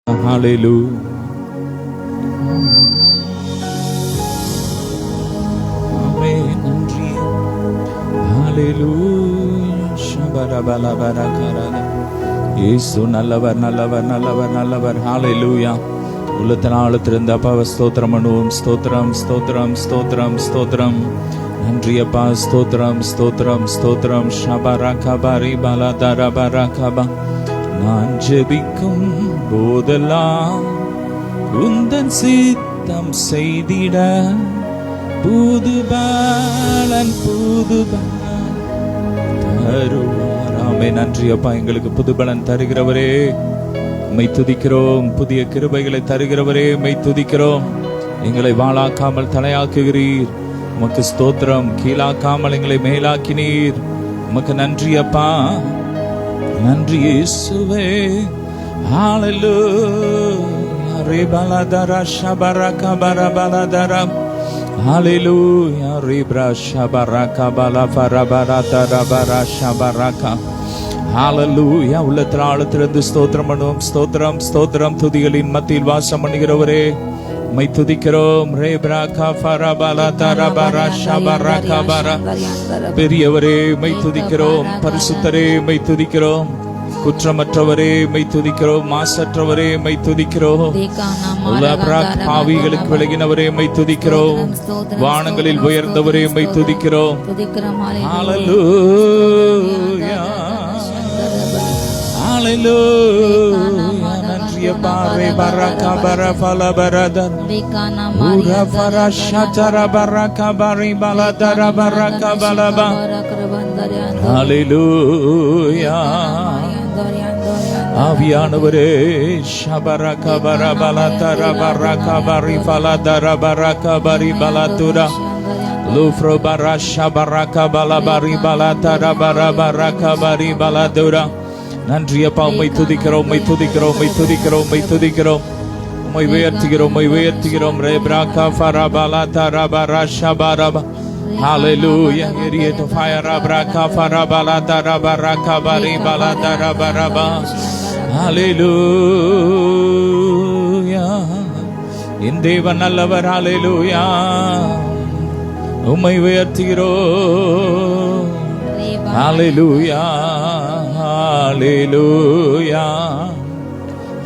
Hallelujah. Amen. நன்றி. Hallelujah. Shabarabalabarakarala. இயேசு நல்லவர் நல்லவர் நல்லவர் நல்லவர். Hallelujah. உள்ளத்தினாலத்திலிருந்து அப்பாவை ஸ்தோத்திரம் பண்ணுவோம். ஸ்தோத்திரம் ஸ்தோத்திரம் ஸ்தோத்திரம் ஸ்தோத்திரம். நன்றி அப்பா. ஸ்தோத்திரம் ஸ்தோத்திரம் ஸ்தோத்திரம். ஷபரகபரி பலதரபரகபா. நான் ஜெபிக்கும் போதெல்லாம் உந்தன் சித்தம் செய்திட புது பலன் தருவாராமே. நன்றி அப்பா. எங்களுக்கு புது பலன் தருகிறவரே மெய் துதிக்கிறோம். புதிய கிருபைகளை தருகிறவரே மெய் துதிக்கிறோம். எங்களை வாளாக்காமல் தலையாக்குகிறீர். உமக்கு ஸ்தோத்திரம். கீழாக்காமல் எங்களை மேலாக்கினீர். உமக்கு நன்றி அப்பா. நன்றி இயேசுவே. ஹalleluya ரிபலதர ஷபரக பரபலதர. ஹalleluya ரிப்ரா ஷபரக பலபரபரதர பர ஷபரக. ஹalleluya உள்ளத்தின் ஆழத்திலிருந்து ஸ்தோத்திரம் பண்ணுவோம். ஸ்தோத்திரம் ஸ்தோத்திரம். துதிகளின் மத்தியில் வாசம் பண்ணுகிறவரே மை துதிக்கிறோம். ரேப்ரா கஃபரபலதர பர ஷபரக பர. பெரியவரே மை துதிக்கிறோம். பரிசுத்தரே மை துதிக்கிறோம். குற்றமற்றவரே மை துதிக்கிறோம். மாசற்றவரே மை துதிக்கிறோம். பாவிகளுக்கு விலகினவரே மை துதிக்கிறோம். வானங்களில் உயர்ந்தவரே மை துதிக்கிறோம். ஹalleluya ஹalleluya. நன்றிய பாரே பரக பரபல பரத உர பரஷதர பரக பரி பலதர பரக பலபா. ஹalleluya. ஆவியானவரே ஷபரக பரபலதர பரக பரி பலதர பரக பரி பலதுரா லூஃப்ரோ பரஷ பரக பலபரி பலதர பரபரக பரி பலதுரா. நன்றி அப்பா. உம்மை துதிக்கிறோம். உம்மை துதிக்கிறோம். உம்மை துதிக்கிறோம். உம்மை துதிக்கிறோம். உம்மை உயர்த்துகிறோம். உம்மை உயர்த்துகிறோம். ரேப்ராக ஃபரபலதர பரஷ பரப. Hallelujah. Eriet fire abraka farabala darabaraka bari bala darabaraba. Hallelujah. என் தேவன் நல்லவர். Hallelujah. உம்மை உயர்த்துகிறோம். Hallelujah. Hallelujah.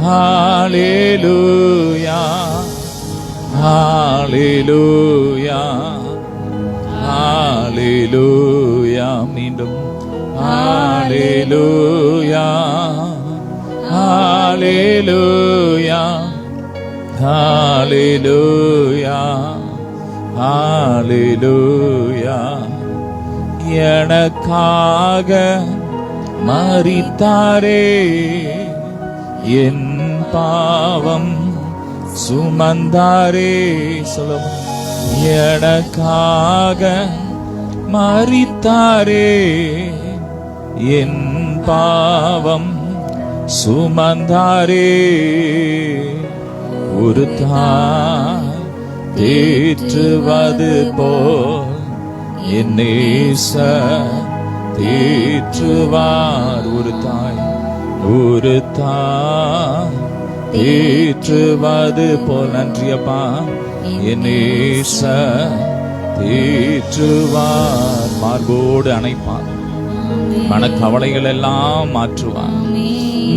Hallelujah. Hallelujah. ஹalleluya. மீண்டும் ஹalleluya ஹalleluya ஹalleluya ஹalleluya. எனக்காக மரித்தாரே என் பாவம் சுமந்தாரே. சொல்லுங்க. எனக்காக மரித்தாரே என் பாவம் சுமந்தாரே. ஒரு தாய் தேற்றுவது போல் என் நேசர் தேற்றுவார். ஒரு தாய் தேற்றுவது போல். நன்றியப்பா. என் நேசர் தேற்றுவார். மார்போடு அணைப்பார். மனக்கவலைகள் எல்லாம் மாற்றுவார்.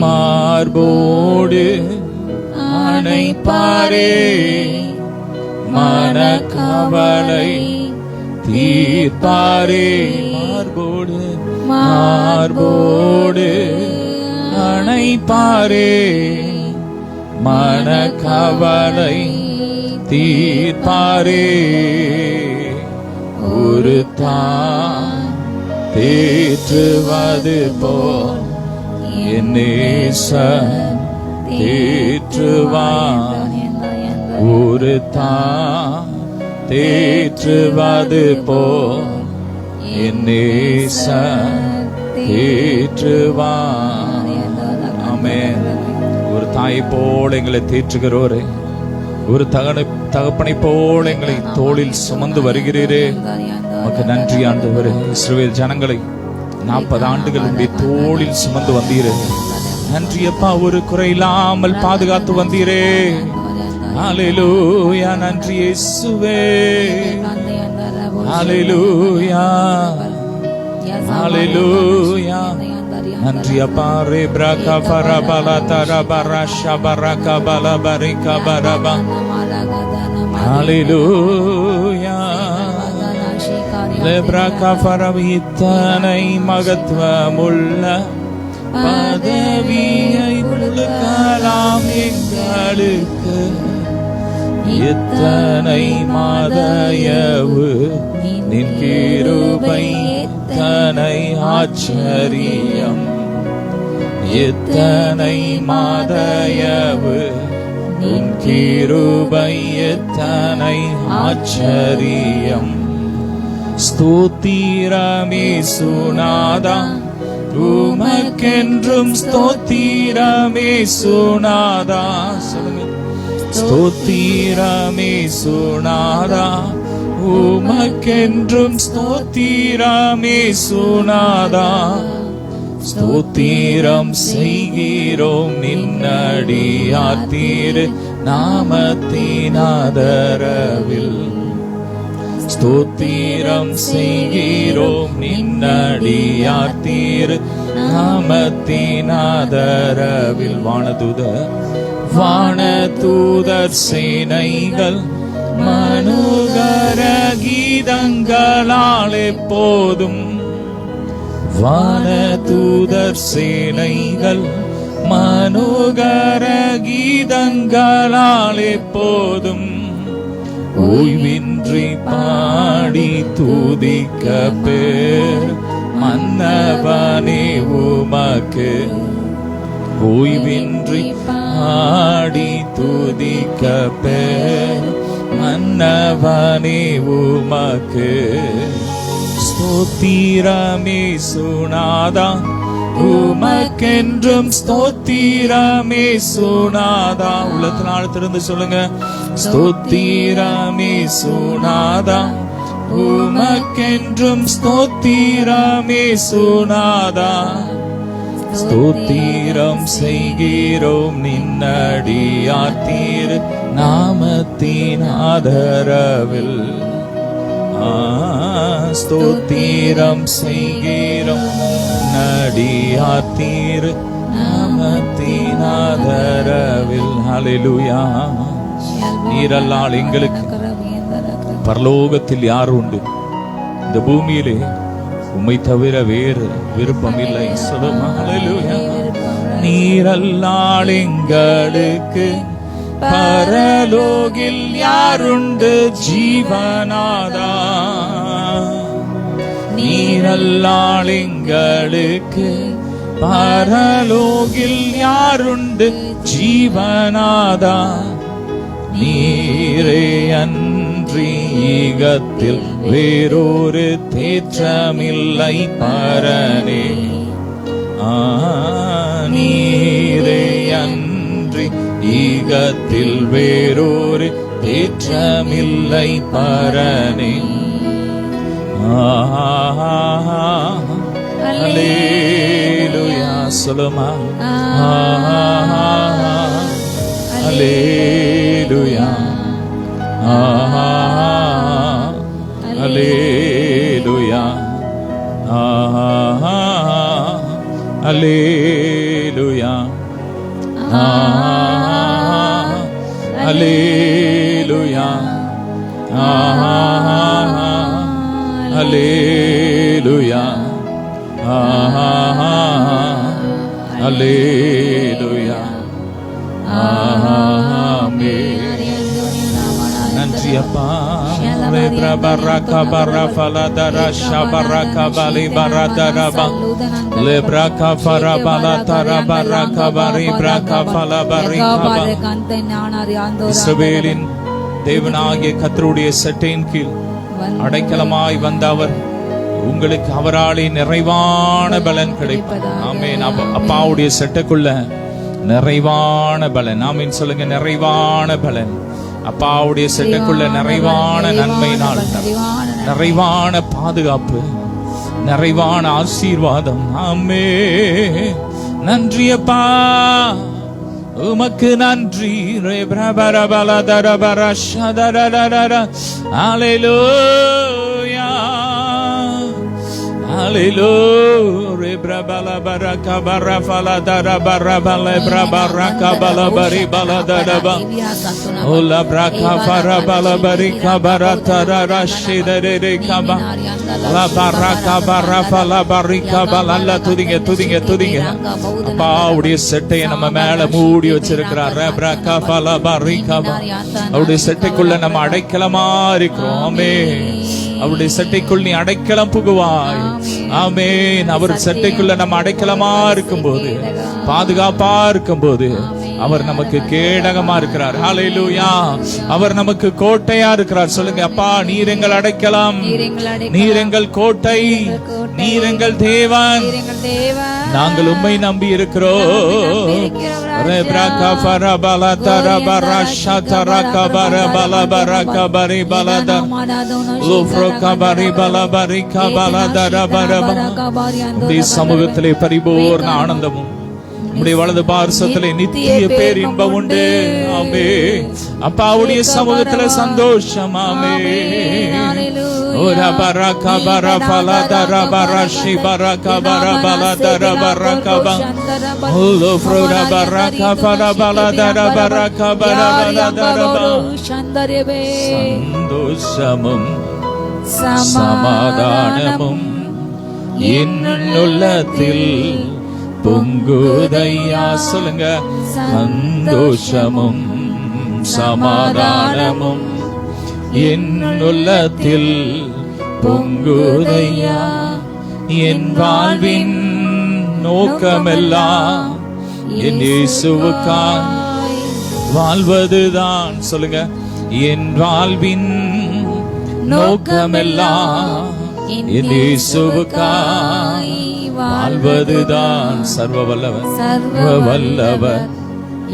மார்போடு அணைப்பாரே மனக்கவலை தீர்ப்பாரே. மார்போடு அணைப்பாரே மனக்கவலை தீர்ப்பாரே. ஒரு தாய் தேற்றுவது போல் என் நேசர் தேற்றுவார். ஒரு தாய் தேற்றுவது போல் என் நேசர் தேற்றுவார். ஆமென். ஒரு தாயை போல எங்களை தேற்றுகிறோரே, ஒரு தகப்பனை போல எங்களை தோளில் சுமந்து வருகிறீரே, உமக்கு நன்றி ஆண்டவரே. இஸ்ரவேல் ஜனங்களை 40 ஆண்டுகள் உடைய தோளில் சுமந்து வந்தீரே. நன்றி அப்பா, ஒரு குறையில்லாமல் பாதுகாத்து வந்தீரே. ஹல்லேலூயா, நன்றி இயேசுவே. ஹல்லேலூயா, ஹல்லேலூயா, நன்றி அப்பா. ரெப்ரகா ஃபரபலா தரபரா ஷபரகா பலபரிகா பரபா. ஹல்லேலூயா, ரெப்ரகா ஃபரப. இத்தனை மகத்துவமுள்ள பதவியை கொடுக்கலாம் எங்களுக்கு, எத்தனை மாதயவு நின் கிருபை, எத்தனை ஆச்சரியம், எத்தனை மாதயவு நின் கிருபை, எத்தனை ஆச்சரியம். ஸ்தோத்திரமே சுனாதா, உமக்கென்றும் ஸ்தோத்திரமே சுனாதா. ஸ்தோத்திரமே சுனாதா, உமக்கென்றும் ஸ்தோத்திரமே சுனாதா. ஸ்தோத்திரம் செய்கிறோம் நின்னடியார் திரு நாமத்தின் ஆதரவில். ஸ்தோத்திரம் செய்கிறோம் நின்னடியார் திரு நாமத்தின் ஆதரவில். வானதூதர் சேனைகள் மனுகர கீதங்களால் எப்போதும், வானதூதர் சேனைகள் மனுகர கீதங்களால் எப்போதும் ஓய்வின்றி பாடி துதிக்க பேர் மன்னவனே உமக்கு. ஓய்வின்றி பாடி துதிக்க பேர் மன்னவனே உமக்கு. ஸ்தோத்திரமே சுனாதா, உமக்கென்றும் ஸ்தோத்திரமே சுனாதா. உள்ளத்தினால் திறந்து சொல்லுங்க. ஸ்தோத்திரமே சுனாதா, உமக்கென்றும் ஸ்தோத்திரமே சுனாதா. ஸ்தோத்திரம் செய்கிறோம் நின்னடியார் திரு நாமத்தின் ஆதரவில். ஸ்தோத்திரம் செய்கிறோம் நடியார் திரு நாமத்தின் ஆதரவில். ஹல்லேலூயா. நீரல்லால் எங்களுக்கு பரலோகத்தில் யார் உண்டு? இந்த பூமியிலே உம்மை தவிர வேறு விருப்பம் இல்லை. சொல்லுமா. ஹல்லேலூயா. நீரல்லால் எங்களுக்கு பரலோகில் யாருண்டு ஜீவனாதா? நீரல்லால் எங்களுக்கு பரலோகில் யாருண்டு ஜீவனாதா? நீரே அன்றி ஈகத்தில் வேறொரு தேற்றமில்லை பரனே. நீரே அன்றி ஈகத்தில் வேறொரு தேற்றமில்லை பரனே. அல்லேலூயா. சொல்லுமா. அல்லேலூயா. அல்லேலூயா. அல்லேலூயா. அல்லேலூயா. அல்லேலூயா. அல்லேலூயா. நன்றி அப்பா. Lebraka barafala darasha baraka bali baradaraba. Lebraka farabala tarabaraka bari braka fala barikaba. இஸ்ரவேலின் தேவனாகிய கர்த்தருடைய சட்டையின் கீழ் அடைக்கலமாய் வந்த அவர் உங்களுக்கு அவராலே நிறைவான பலன் கிடைப்பது. ஆமென். அப்பாவுடைய சட்டைக்குள்ள நிறைவான பலன். ஆமென் சொல்லுங்க. நிறைவான பலன். அப்பாவுடைய சட்டைக்குள்ள நிறைவான நன்மையினால் நிறைவான பாதுகாப்பு, நிறைவான ஆசீர்வாதம். ஆமென். நன்றியப்பா, உமக்கு நன்றி. ஹல்லேலூயா, ஹல்லேலூயா. பிரபல பரக பரஃபல தர பரபல பிரபரக பலபரி பலதரப ஓல பிரக பரபல பரி கபர தர ரஷிதரே கப la baraka barafala barika balalla. துதிங்க துதிங்க துதிங்க. அப்பா உடைய செட்டையை நம்ம மேல மூடி வச்சிருக்கிறார். ரப்ரக பல பரிகா, அவருடைய செட்டைக்குள்ள நம்ம அடைக்கலமா இருக்கிறோம். ஆமென். அவருடைய செட்டைக்குள் நீ அடைக்கலம் புகுவாய். ஆமென். அவர் செட்டைக்குள்ள நம்ம அடைக்கலமா இருக்கும்போது, பாதுகாப்பா இருக்கும்போது, அவர் நமக்கு கேடகமா இருக்கிறார். ஹல்லேலூயா. அவர் நமக்கு கோட்டையா இருக்கிறார். சொல்லுங்க, அப்பா நீர் எங்கள் அடைக்கலம், நீர் எங்கள் கோட்டை, நீர் எங்கள் தேவன், நாங்கள் உம்மை நம்பி இருக்கிறோம். ரெப்ரகா ஃபரபல தரபர ஷதரக பரபல பரக பரி பலத லோஃப்ரோக பரி பல பரிக பலதர பரப. உம்முடைய சமூகத்திலே பரிபூர்ண ஆனந்தமும், உம்முடைய வலது பார்சத்திலே நித்திய பேரின்பம் உண்டு. ஆமென். அப்பாவுடைய சமூகத்திலே சந்தோஷம். ஆமென். ஓரா பரக பரபல தர பரஷி பரக பரபல தர பரக ப லோஃப்ரோர பரக பரபல தர பரக பரபல தர ப. சந்தோஷமும் சமாதானமும் என் உள்ளத்தில் பொங்குதையா. சொல்லுங்க, சந்தோஷமும் சமாதானமும் என் உள்ளத்தில் பொங்குதையா. என் வாழ்வின் நோக்கமெல்லாம் என் இயேசுவுக்காய் வாழ்வதுதான். சொல்லுங்க, என் வாழ்வின் நோக்கமெல்லாம் என் இயேசுவுக்காய் வாழ்வதுதான். சர்வ வல்லவர், சர்வ வல்லவர்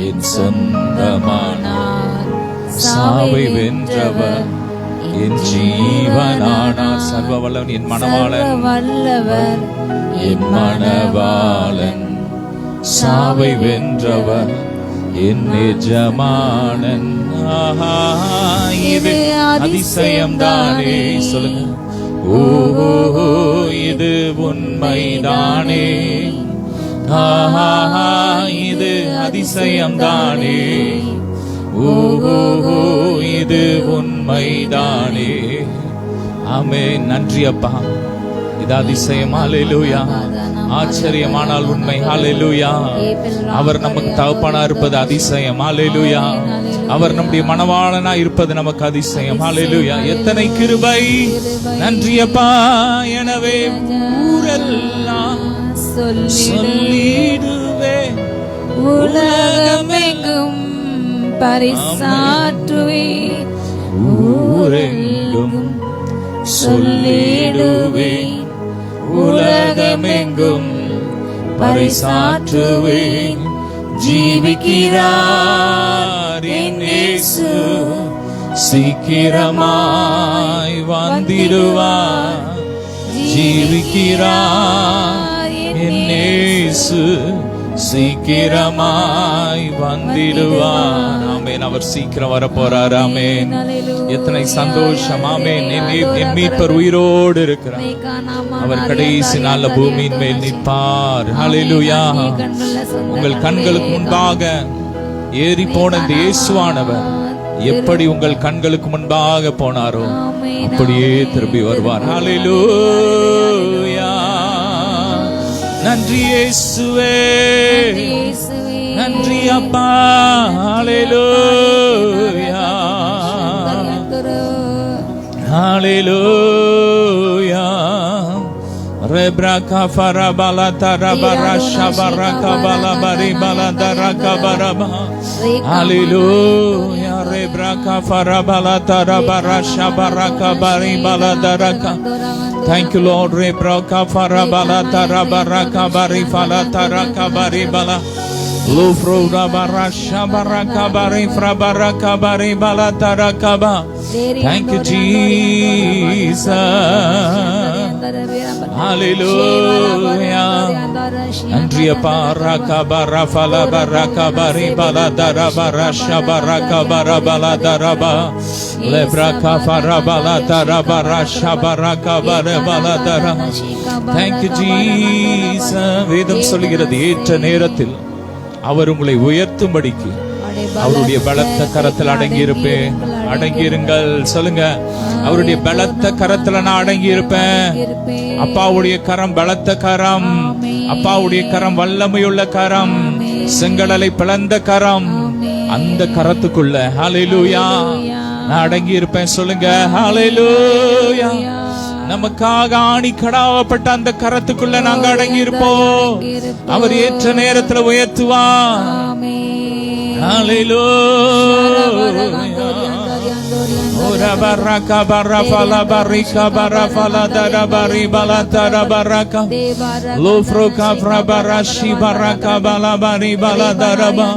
என் சொந்தமானார். சாவை வென்றவர் என் ஜீவனானார். சர்வ வல்லவன் என் மணவாளன், வல்லவர் என் மணவாளன். சாவை வென்றவர் என் எஜமானன். ஆஹா, இது அதிசயம்தானே. சொல்லுங்க, ஓஹோ இது உண்மைதானே. ஆஹா, இது அதிசயம்தானே. ஓஹோ இது உண்மைதானே. ஆமென். நன்றி அப்பா, இது அதிசயம். ஹல்லேலூயா. ஆச்சரியமானால் உண்மை. ஹல்லேலூயா. அவர் நமக்கு தகப்பனா இருப்பது அதிசயம். ஹல்லேலூயா. அவர் நம்முடைய மணவாளனா இருப்பது நமக்கு அதிசயம். ஹல்லேலூயா. எத்தனை கிருபை. நன்றி அப்பா. எனவே ஊரெல்லாம் சொல்லிடுவே, உலகமெங்கும் பரிசாற்றுவே. ஊரெங்கும் சொல்லிடுவே, உலகமெங்கும் பரிசாற்றுவே. ஜீவிக்கிறார் என் இயேசு, சீக்கிரமாய் வந்திடுவார். ஜீவிக்கிறார் என் இயேசு, சீக்கிரமாய் வந்திடுவார். ஆமென். அவர் சீக்கிரம் வர போறார். ஆமென். எத்தனை சந்தோஷம். ஆமென். என் மீட்பர் உயிரோடு இருக்கிறார். அவர் கடைசி நாள்ல பூமியின் மேல் நிற்பார். ஹல்லேலூயா. உங்கள் கண்களுக்கு முன்பாக ஏறி போன இந்த இயேசுவானவர் எப்படி உங்கள் கண்களுக்கு முன்பாக போனாரோ அப்படியே திரும்பி வருவார். ஹல்லேலூயா. நன்றி இயேசுவே, நன்றி அப்பா. ஹல்லேலூயா, ஹல்லேலூயா. ரெப்ரகா ஃபரபல தரபர ஷபரகா பலபரி பலதரகா பரபா. ஹல்லேலூயா. ரெப்ரகா ஃபரபல தரபர ஷபரகா பரி பலதரகா. Thank you Lord. Rebraka farabala tarabaraka bari fala taraka bari bala lufru rabarasha baraka bari frabaraka bari bala taraka ba. Thank you Jesus. ஹalleluya. நன்றியப்பா. ரகபர ஃபலபரகபரி பலதரபரஷபரகபரபலதரபா லெப்ரகபரபலதரபரஷபரகபரபலதர. Thank you Jesus. வேதம் சொல்கிறது ஏற்ற நேரத்தில் அவர் உங்களை உயர்த்தும்படிக்கு அவருடைய பலத்த கரத்தில் அடங்கி இருப்பேன். அடங்கி இருங்கள் சொல்லுங்க. அவருடைய பலத்த கரத்துல நான் அடங்கி இருப்பேன். அப்பாவுடைய கரம் பலத்த கரம். அப்பாவுடைய கரம் வல்லமையுள்ள கரம். செங்கடலை பிளந்த கரம். அந்த கரத்துக்குள்ள ஹalleluya நான் அடங்கி இருப்பேன். சொல்லுங்க ஹalleluya. நமக்காக ஆணி கடாவப்பட்ட அந்த கரத்துக்குள்ள நாங்க அடங்கி இருப்போம். அவர் ஏற்ற நேரத்துல உயர்த்துவார். ஹalleluya. ora baraka barafala barika barafala darabari balatara baraka lofro kafra barashi baraka balabari baladaraba.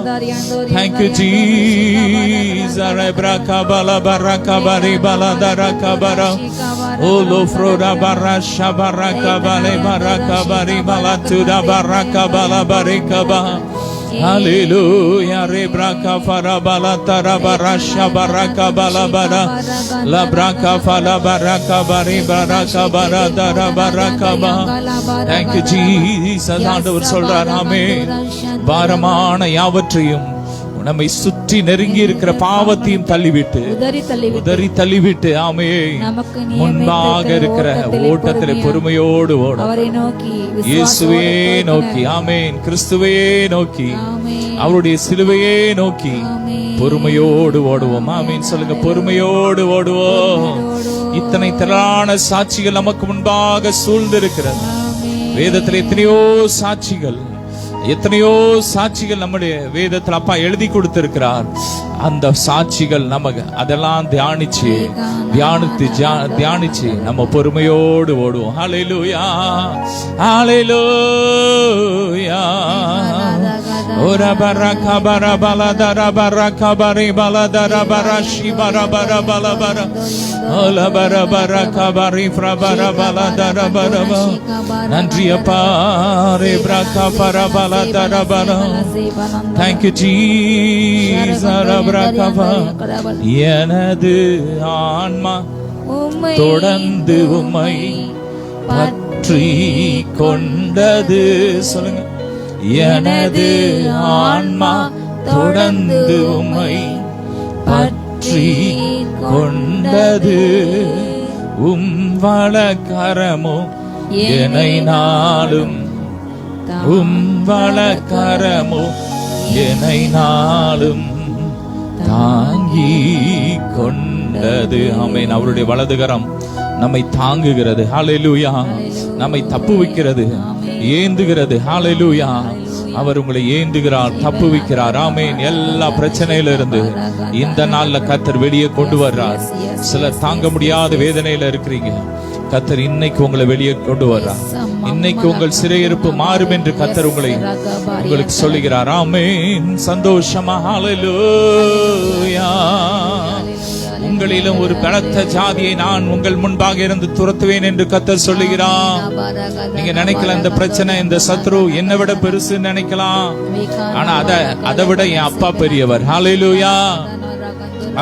Thank you Jesus. Rebraka balabaraka bari baladaraka bara o lofro barasha baraka bale baraka bari balatura baraka balabarika ba. Hallelujah. Rebraka farabala tarabarasha baraka balabara la braka fala baraka bari baraka baradara baraka ba. Thank you Jesus. ஆண்டவர் சொல்றார் ஆமென். பாரமான யாவற்றையும் நம்மை சுற்றி நெருங்கி இருக்கிற பாவத்தையும் தள்ளிவிட்டு உதறி தள்ளிவிட்டு ஆமென் முன்பாக இருக்கிற ஓட்டத்திலே பொறுமையோடு ஓடும் இயேசுவே நோக்கி ஆமென் கிறிஸ்துவே நோக்கி அவருடைய சிலுவையே நோக்கி பொறுமையோடு ஓடுவோம். ஆமென் சொல்லுங்க. பொறுமையோடு ஓடுவோம். இத்தனை திரளான சாட்சிகள் நமக்கு முன்பாக சூழ்ந்திருக்கிறது. வேதத்தில் எத்தனையோ சாட்சிகள் நம்முடைய வேதத்தில் அப்பா எழுதி கொடுத்திருக்கிறார். அந்த சாட்சிகள் நமக்கு அதெல்லாம் தியானிச்சு நம்ம பொறுமையோடு ஓடுவோம். ஹalleluya ஹalleluya. ora baraka barabala darabara bari baladara barashi barabara balabara ola barabara bari frabara baladara baraba. நன்றி அப்பா. ரெப்ரகா பரபல தரபர. Thank you Jesus. எனது ஆன்மா தொடர்ந்து உம்மை பற்றி கொண்டது. சொல்லுங்க. எனது ஆன்மா தொடர்ந்து உம்மை பற்றி கொண்டது. வலக்கரமோ என்னை நாளும் வலக்கரமோ என்னை நாளும் தாங்கி கொண்டது. ஆமென். அவருடைய வலதுகரம் நம்மை தாங்குகிறது. ஹalleluya. நம்மை தப்புவிக்கிறது, ஏந்துகிறது. ஹalleluya. அவர் உங்களை ஏந்துகிறார், தப்புவிக்கிறார். ஆமென். எல்லா பிரச்சனையில இருந்து இந்த நாள்ல கர்த்தர் வெளியே கொண்டு வர்றார். சிலர் தாங்க முடியாத வேதனையில இருக்கிறீங்க. கர்த்தர் இன்னைக்கு உங்களை வெளியே கொண்டு வர்றார். இன்னைக்கு உங்கள் சிறையிருப்பு மாறும் என்று கர்த்தர் உங்களுக்கு சொல்லுகிறார். ஆமென். சந்தோஷமா. ஹalleluya. உங்களிலும் ஒரு பலத்த ஜாதியை நான் உங்கள் முன்பாக இருந்து துரத்துவேன் என்று கர்த்தர் சொல்லுகிறார். நீங்க நினைக்கலாம் இந்த பிரச்சனை, இந்த சத்ரு என்னை விட பெருசு நினைக்கலாம். ஆனா அதை விட என் அப்பா பெரியவர். ஹalleluya.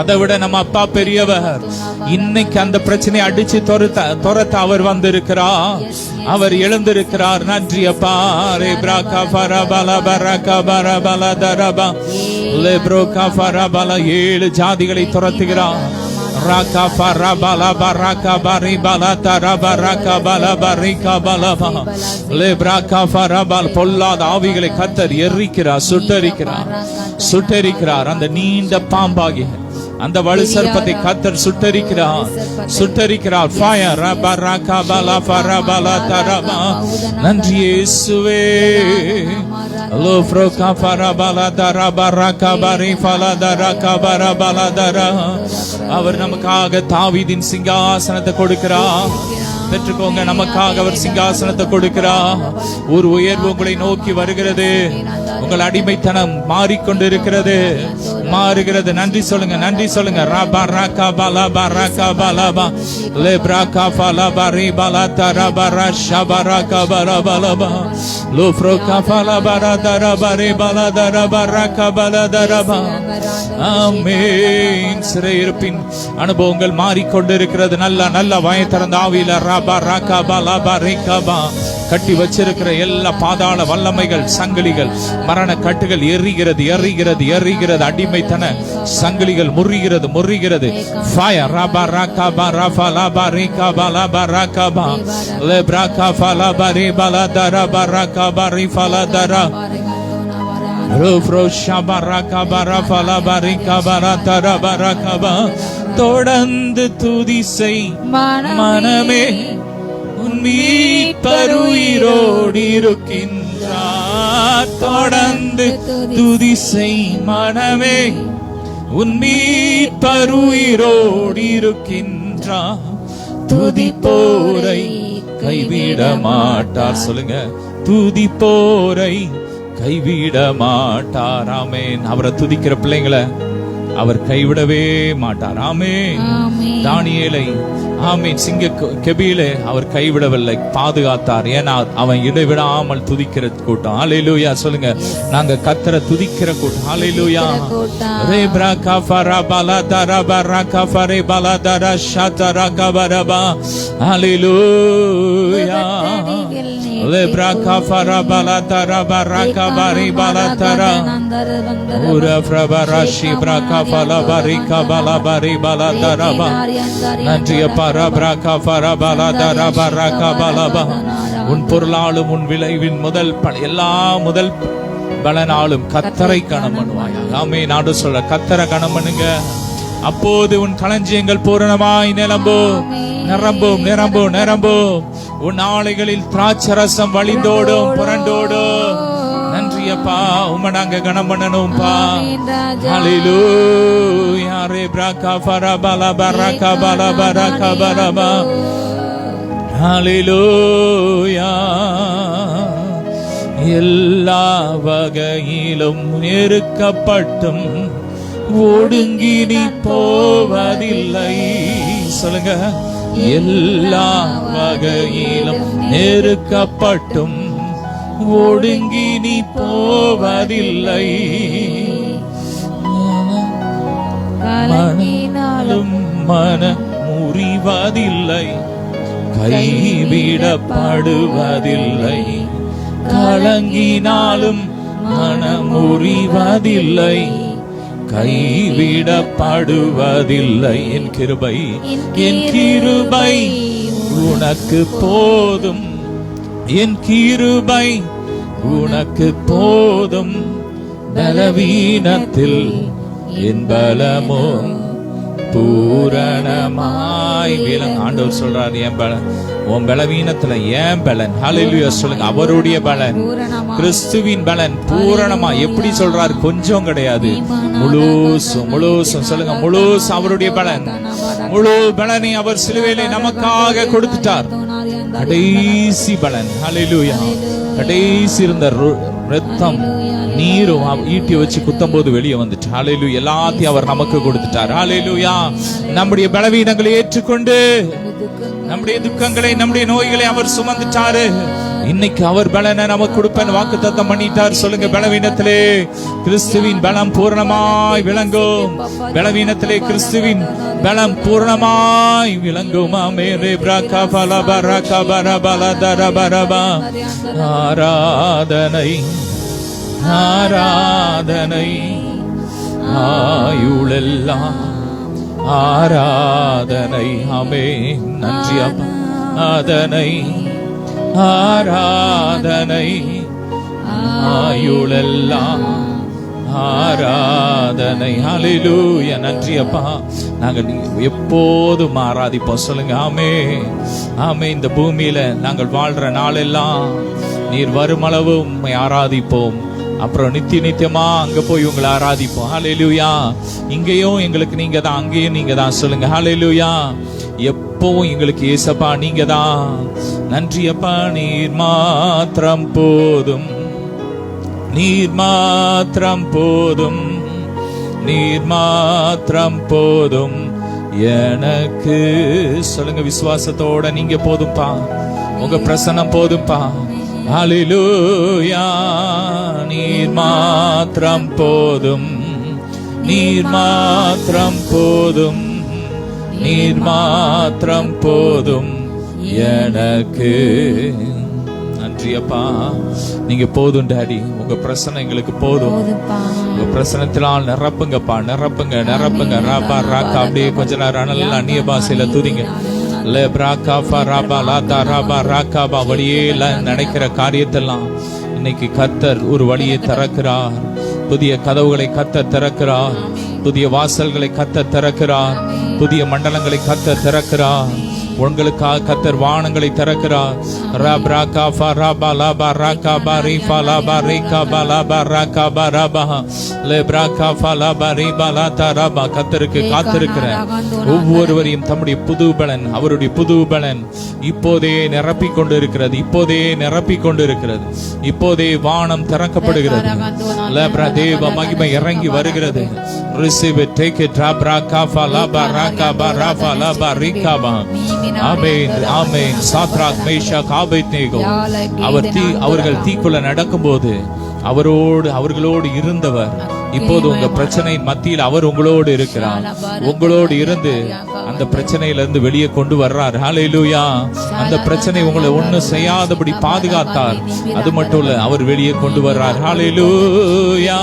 அதை விட நம்ம அப்பா பெரியவர். இன்னைக்கு அந்த பிரச்சனையை அடிச்சு துரத்த அவர் வந்திருக்கிறார். அவர் எழுந்திருக்கிறார். நன்றி அப்பா. ரெப்ரகா ஃபரபல பரகா பரபல தரபா லெப்ரோகா ஃபரபல 7 ஜாதிகளை துரத்துகிறார். ராகா ஃபரபல பரகா பரி பல தரபா ராகா பல பரிகா பலபா லெப்ரகா ஃபரபல பொல்லாத ஆவிகளை கர்த்தர் எரிக்கிறார், சுட்டரிக்கிறார். அந்த நீண்ட பாம்பாகிய அந்த வலு சர்ப்பத்தை கர்த்தர் சுட்டரிக்கிறார். ஃபயர் ரபரகா பல ஃபரபல தரபா. நன்றி இயேசுவே. லோஃப்ரோகா ஃபரபல தரபரகா பரி ஃபல தரகா பரபல தர. அவர் நமக்காக தாவீதின் சிங்காசனத்தை கொடுக்கிறார். பெற்றுக்கோங்க. நமக்காக அவர் சிங்காசனத்தை கொடுக்கிறார். ஒரு உயர்வு உங்களை நோக்கி வருகிறது. உங்கள் அடிமைத்தனம் மாறிக்கொண்டிருக்கிறது. மாறுகிறது. நன்றி சொல்லுங்க, நன்றி சொல்லுங்க. ரபா ரகா பலா பரகா பலபா லெப்ரகா பலபா ரிபலா தரபரா ஷபரகா பலபலபா லோப்ரோகா பலபரா தரபா ரிபலா தரபரகா பலதரபா. ஆமென். சிறையிருப்பின் அனுபவங்கள் மாறிக்கொண்டிருக்கிறது. நல்ல நல்ல வாயை திறந்த ஆவியில ரபா ரகா பலபா ரிகபா கட்டி வச்சிருக்கிற எல்லா பாதாள வல்லமைகள், சங்கிலிகள், மரண கட்டுகள் எரிகிறது, எரிகிறது, எரிகிறது. அடிமைத்தன சங்கிலிகள் முறிகிறது, முறிகிறது. ஃபயர் ரபா ரகபா ரஃபா லபா ரிகபா லபா ரகபா லெப்ரகா ஃபலபா ரிபலா தரபா ரகபா ரிஃபலா தரா தொடர்ந்து துதி செய் மனமே, உன் மீட்பருயிரோடு இருக்கின்றார். தொடர்ந்து துதி செய் மனமே, உன் மீட்பருயிரோடு இருக்கின்றார். துதி போரை கைவிட மாட்டார். சொல்லுங்க, துதி போரை கைவிட மாட்டார். ஆமென். அவரை துதிக்கிற பிள்ளைங்களை அவர் கைவிடவே மாட்டார். ஆமென். தானியேலை ஆமென் சிங்க கெபியிலே அவர் கைவிடவில்லை, பாதுகாத்தார். ஏன்னா அவன் இடைவிடாமல் துதிக்கிற கூட்டம். ஹல்லேலூயா. சொல்லுங்க, நாங்க கர்த்தரை துதிக்கிற கூட்டம். ஹல்லேலூயா. ரேப்ரா கஃபரா பலதரா பரா கஃபரே பலதரா ஷதரா கபரபா. ஹல்லேலூயா. Lebra kafara balatara baraka bari balatara ura frabara shibra kafala barika balabari balatara ba நன்றிய பரபரா கஃபரா பலதரா பரகா பலபா. உன் பொருளாலும் உன் விளைவின் முதல் எல்லா முதல் பலனாலும் கர்த்தரை கனம் பண்ணுவாயா. ஆமென். நாடு சொல்ற கர்த்தரை கனம் பண்ணுங்க. அப்போது உன் களஞ்சியங்கள் பூரணமாய் நிரம்பும், நிரம்பும், நிரம்பும், நிரம்பும். உன் ஆலைகளில் திராட்சரசம் வழிந்தோடும், புரண்டோடும். நன்றியப்பா, உம்மை நாங்க கனம் பண்ணணும்பா. ஹல்லேலூயா. ரேப்ரா கஃபரா பலபரகா பலபரகா பலபா. ஹல்லேலூயா. எல்லா வகையிலும் நெருக்கப்பட்டும் ஒடுங்கி நீ போவதில்லை. சொல்லுங்க, எல்லா வகையிலும் நெருக்கப்பட்டும் ஒடுங்கி நீ போவதில்லை. மனமும் மன முறிவதில்லை, கைவிடப்படுவதில்லை. கலங்கினாலும் மனமுறிவதில்லை, கைவிடப்படுவதில்லை. என் கிருபை, என் கிருபை உனக்கு போதும், என் கிருபை உனக்கு போதும். பலவீனத்தில் என் பலமும் பூரணமாய் விளங்கும். ஆண்டவர் சொல்றார், என் பலன் உன் பலவீனத்துல ஏன் பலன். ஹல்லேலூயா. சொல்லுங்க, அவருடைய பலன், கிறிஸ்துவின் பலன் பூரணமா. எப்படி சொல்றாரு? கொஞ்சம் கிடையாது, முழுசும், முழுசும். சொல்லுங்க, முழுசும் அவருடைய பலன். முழு பலனை அவர் சிலுவையிலே நமக்காக கொடுத்துட்டார். கடைசி பலன். ஹல்லேலூயா. கடைசி இருந்த ரத்தம் நீரும் ஈட்டி வச்சு குத்தும் போது வெளியே வந்துட்டு. ஹல்லேலூயா. எல்லாத்தையும் அவர் நமக்கு கொடுத்துட்டார். ஹல்லேலூயா. நம்முடைய பலவீனங்களை ஏற்றுக்கொண்டு நம்முடைய துக்கங்களை, நம்முடைய நோய்களை அவர் சுமந்துட்டாரு. இன்னைக்கு அவர் பலனை நமக்கு கொடுப்பேன் வாக்குத்தத்தம் பண்ணிட்டார். சொல்லுங்க, பலவீனத்திலே கிறிஸ்துவின் பலம் பூரணமாய் விளங்கும். பலவீனத்திலே கிறிஸ்துவின் பலம் பூரணமாய் விளங்கும். ஆராதனை, ஆராதனை ஆயுளெல்லாம் ஆராதனை. ஆமென். நன்றி அப்பா. ஆராதனை, ஆராதனை ஆயுளெல்லாம் ஆராதனை. ஹல்லேலூயா. நன்றி அப்பா. நாங்கள் எப்போதும் ஆராதிப்போம். சொல்லுங்க, ஆமே, ஆமே. இந்த பூமியில நாங்கள் வாழ்ற நாளெல்லாம் நீர் வருமளவு உம்மை ஆராதிப்போம். அப்புறம் நித்தியமா அங்க போய் உங்களை ஆராதிப்போம். ஹல்லேலூயா. இங்கேயும் எங்களுக்கு நீங்க தான், அங்கேயும் நீங்க தான். சொல்லுங்க, ஹல்லேலூயா. எப்பவும் எங்களுக்கு ஏசப்பா நீங்க தான். நன்றி அப்பா. நீர் மாத்திரம் போதும், நீர் மாத்திரம் போதும். நீர் மாத்திரம் போதும் எனக்கு. சொல்லுங்க விசுவாசத்தோட, நீங்க போதும்பா, உங்க பிரசன்னம் போதும்பா. ஹல்லேலூயா. நீர் மாத்திரம் போதும், நீர் மாத்திரம் போதும், நீர் மாத்திரம் போதும் எனக்கு. நன்றி அப்பா, நீங்க போதும் டாடி. உங்க பிரசன்னம் எங்களுக்கு போதும். உங்க பிரசனத்தினால் நிரப்புங்கப்பா, நிரப்புங்க, நிரப்புங்க. ராபா ராக்கா. அப்படியே கொஞ்ச நேரம் நல்லா அந்நிய பாஷையில துதிங்க. வழியே நினைக்கிற காரியத்தெல்லாம் இன்னைக்கு கர்த்தர் ஒரு வழியை திறக்கிறார். புதிய கதவுகளை கர்த்தர் திறக்கிறார். புதிய வாசல்களை கர்த்தர் திறக்கிறார். புதிய மண்டலங்களை கர்த்தர் திறக்கிறார். உங்களுக்காக கர்த்தர் வானங்களை திறக்கிறார். கர்த்தருக்கு காத்திருக்கிற ஒவ்வொருவரையும் தம்முடைய புது பலன், அவருடைய புது பலன் இப்போதே நிரப்பிக் கொண்டு இருக்கிறது. இப்போதே நிரப்பிக் கொண்டு இருக்கிறது. இப்போதே வானம் திறக்கப்படுகிறது. தேவ மகிமை இறங்கி வருகிறது. Receive it, take it. Amen, amen. Shadrach, Meshach, Abednego அவர்கள் தீக்குள்ள நடக்கும்போது அவர்களோடு இருந்தவர் இப்போது உங்க பிரச்சனையின் மத்தியில் அவர் உங்களோடு இருக்கிறார். உங்களோடு இருந்து அந்த பிரச்சனையிலிருந்து வெளியே கொண்டு வர்றார். ஹல்லேலூயா. அந்த பிரச்சனை உங்களை ஒண்ணும் செய்யாதபடி பாதுகாத்தார். அது மட்டும் இல்ல, அவர் வெளியே கொண்டு வர்றார். ஹல்லேலூயா.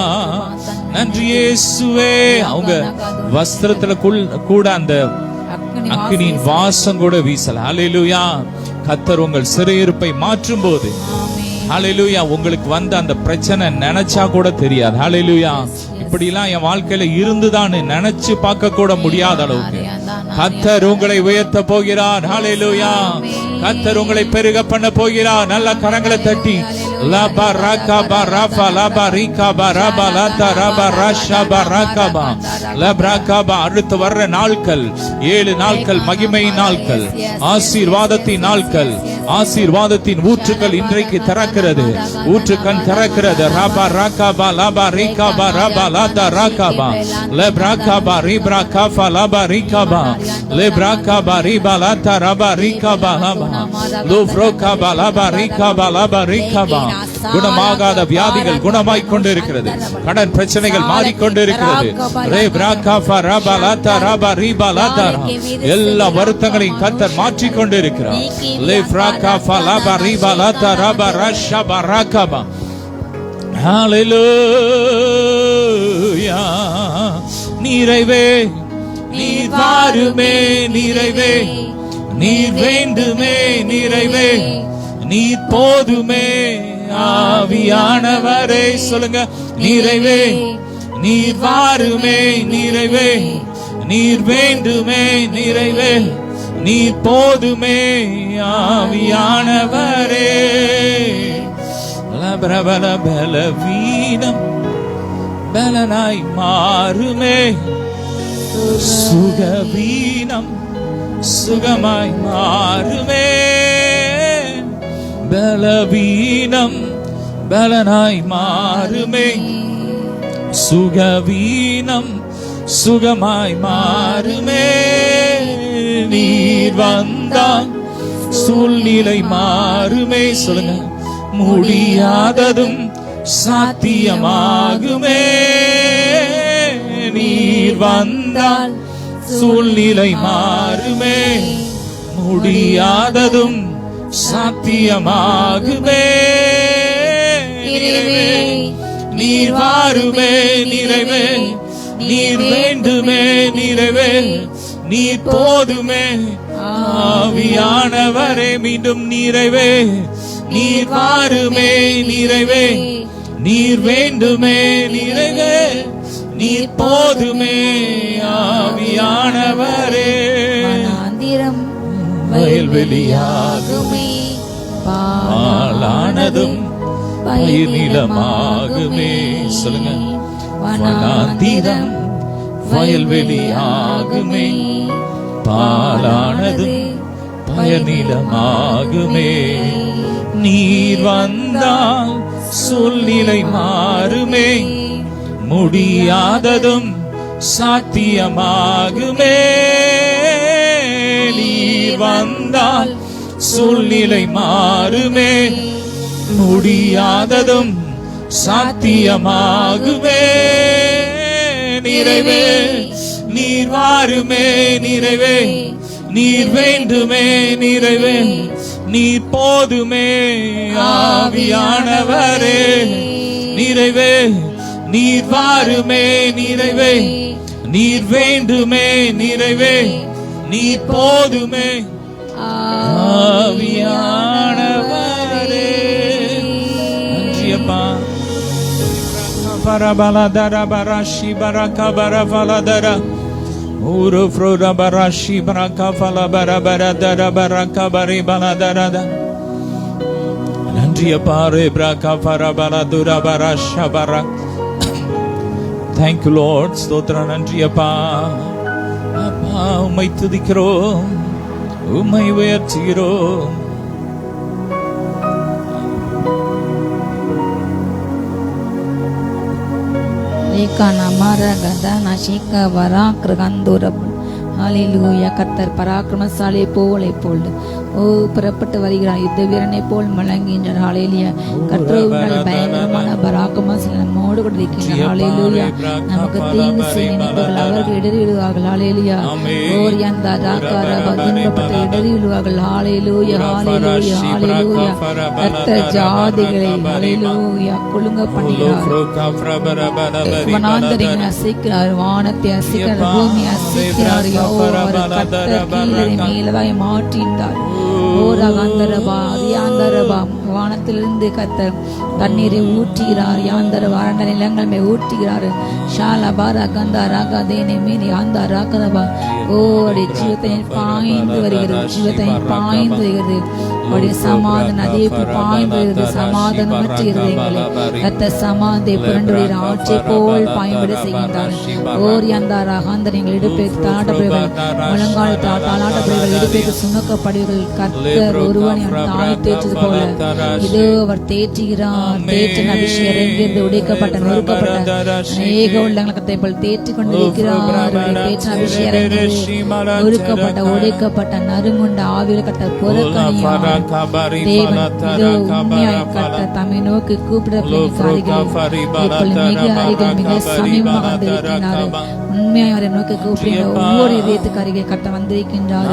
நன்றி இயேசுவே. அவங்க வஸ்திரத்துல கூட அந்த அக்கினியின் வாசம் கூட வீசல. ஹல்லேலூயா. கர்த்தர் உங்கள் சிறையிருப்பை மாற்றும் போது, ஹல்லேலூயா, உங்களுக்கு வந்த அந்த பிரச்சனை நினைச்சா கூட தெரியாது. ஹல்லேலூயா. இப்படிலாம் என் வாழ்க்கையில இருந்துதான் நினைச்சு பார்க்க கூட முடியாத அளவுக்கு கர்த்தர் உங்களை உயர்த்த போகிறார். ஹல்லேலூயா. கர்த்தர் உங்களை பெருக பண்ண போகிறார். நல்ல கரங்களை தட்டி அடுத்து வர்ற நாட்கள் 7 நாட்கள் மகிமையின் நாட்கள், ஆசீர்வாதத்தின் நாட்கள். ஆசீர்வாதத்தின் ஊற்றுக்கள் இன்றைக்கு திறக்கிறது. ஊற்றுக்கண் திறக்கிறது. ராபா ராகாபா லாபா ரீகாபா ராபா லாதா ராகாபா லெப்ராகாபா ரீப்ரா காஃபா லாபா ரீகாபா லெப்ராகாபா ரீபா லாதா ராபா ரீகாபா லாபா லூப்ரோகாபா லாபா ரீகாபா லாபா ரீகாபா. குணமாகாத வியாதிகள் குணமாய் கொண்டு இருக்கிறது. கடன் பிரச்சனைகள் மாறிக்கொண்டு இருக்கிறது. எல்லா வருத்தங்களையும் கர்த்தர் மாற்றிக் கொண்டு இருக்கிறார். நிறைவே நீர் வாருமே, நிறைவே நீர் வேண்டுமே, நிறைவே நீர் போதுமே. ஆவியானவரே சொல்லுங்க. நிறைவே நீர் வாருமே, நிறைவே நீர் வேண்டுமே, நிறைவே நீர் போதுமே. ஆவியானவரே. பலவீனம் பலனாய் மாறுமே, சுகவீனம் சுகமாய் மாறுமே. பலவீனம் பலனாய் மாறுமே, சுகவீனம் சுகமாய் மாறுமே. நீர் வந்தால் சூழ்நிலை மாறுமே. சொல்லுங்க. முடியாததும் சாத்தியமாகுமே. நீர் வந்தால் சூழ்நிலை மாறுமே, முடியாததும் சாத்தியமாகுமே. நீர் வாருமே, நிறைவே நீர் வேண்டுமே, நிறைவே நீர் போதுமே. ஆவியானவரே மீண்டும் நிறைவே நீர் வாருமே, நிறைவே நீர் வேண்டுமே, நிறைவே நீர் போதுமே. ஆவியானவரே. வயல்வெளியாகுமே, பாலானதும் பயிர்நிலமாகுமே. சொல்லுங்க. வனாந்திரம் வயல்வெளியாகுமே, பாலானதும் பயிர்நிலமாகுமே. நீர் வந்தால் சூழ்நிலை மாறுமே, முடியாததும் சாத்தியமாகுமே. நீர் வந்தால் சூழ்நிலை மாறுமே, முடியாததும் சாத்தியமாகுமே. நிறைவே நீர் வாருமே, நிறைவே நீர் வேண்டுமே, நிறைவே நீர் போதுமே. ஆவியானவரே நிறைவே நீர் வாருமே, நிறைவே நீர் வேண்டுமே, நிறைவே நீர் போதுமே. ஆவியானவரே நன்றியப்பா. பரபலதர பரஷி பரகபர பலதர ஊரு ஃப்ரோட பரஷி பரகபல பரபரதர பரகபரி பலதர. நன்றியப்பா. ரேப்ரகபர பலதுர பரஷபர. Thank you Lord. ஸ்தோத்திரம். நன்றியப்பா. அப்பா உம்மை துதிக்கிறோம், உம்மை உயர்த்துகிறோம். ஹல்லேலூயா. கர்த்தர் பராக்கிரமசாலியை போலே போல் ஓ புறப்பட்டு வருகிறார், யுத்த வீரனை போல் முழங்குகின்றார். ஹல்லேலூயா. கர்த்தர் பயங்கரமான பராக்கிரமசாலி நம்மோடு கூட இருக்கின்றார். ஹல்லேலூயா. நமக்கு தீங்கு செய்ய நினைப்பவர்கள் அவர்கள் இடறி விழுவார்கள். ஹல்லேலூயா. ஓரியந்தா ராக்கார துன்பப்பட்டு இடறி விழுவார்கள். ஹல்லேலூயா. ஹல்லேலூயா. ஹல்லேலூயா. கர்த்தர் ஜாதிகளை ஹல்லேலூயா குலுங்க பண்ணுகிறார். வனாந்தரங்களை அசைக்கிறார், வானத்தை அசைக்கிறார், பூமி அசைக்கிறார். மேலதாய் மாற்றினார். வானத்திலிருந்து கர்த்தர் தண்ணீரை ஊற்றுகிறார். யாந்தர வறண்ட நிலங்கள் மேல் ஊற்றுகிறார். ஷாலபாரா கந்தா ராகா தேனே மீனி ஆந்தா ராகதபா. ஓ அவருடைய ஜீவத்தை பாய்ந்து வருகிறது, ஜீவத்தை பாய்ந்து வருகிறது. அவருடைய சமாதான அதே பாய்ந்து வருகிறது. சமாதானமற்ற இருதயங்களை கர்த்தர் சமாதை புரண்டுடைய ஆற்றை போல் பாய்விட செய்கின்றார். ஓர் யாந்தா ராகாந்தரங்கள் இடுப்பேற்று தாளாட்டப்படுவர்கள், முழங்கால் தாளாட்டப்படுவர்கள், இடுப்பேற்று சுமக்கப்படுவர்கள். கர்த்தர் ஒருவனை தாய் தேய்ச்சது போல இதோ அவர் தேற்றுகிறார். தேற்றின் அபிஷேகம் இறங்கியிருந்து உடைக்கப்பட்ட நொறுக்கப்பட்ட அநேக உள்ளங்களை கர்த்தரை போல் தேற்றிக் கொண்டிருக்கிறார். தேற்றின் அபிஷேகம் நொறுக்கப்பட்ட உடைக்கப்பட்ட நறுங்குண்ட ஆவியில் கர்த்தர் புறக்கணியார். தேவன் இதோ உண்மையாய் கர்த்தர் தம்மை நோக்கி கூப்பிட மிக அருகில் மிக சமீபமாக வந்திருக்கிறார். உண்மையாய் அவரை நோக்கி கூப்பிடுகிற ஒவ்வொரு இதயத்துக்கு அருகே கர்த்தர் வந்திருக்கின்றார்.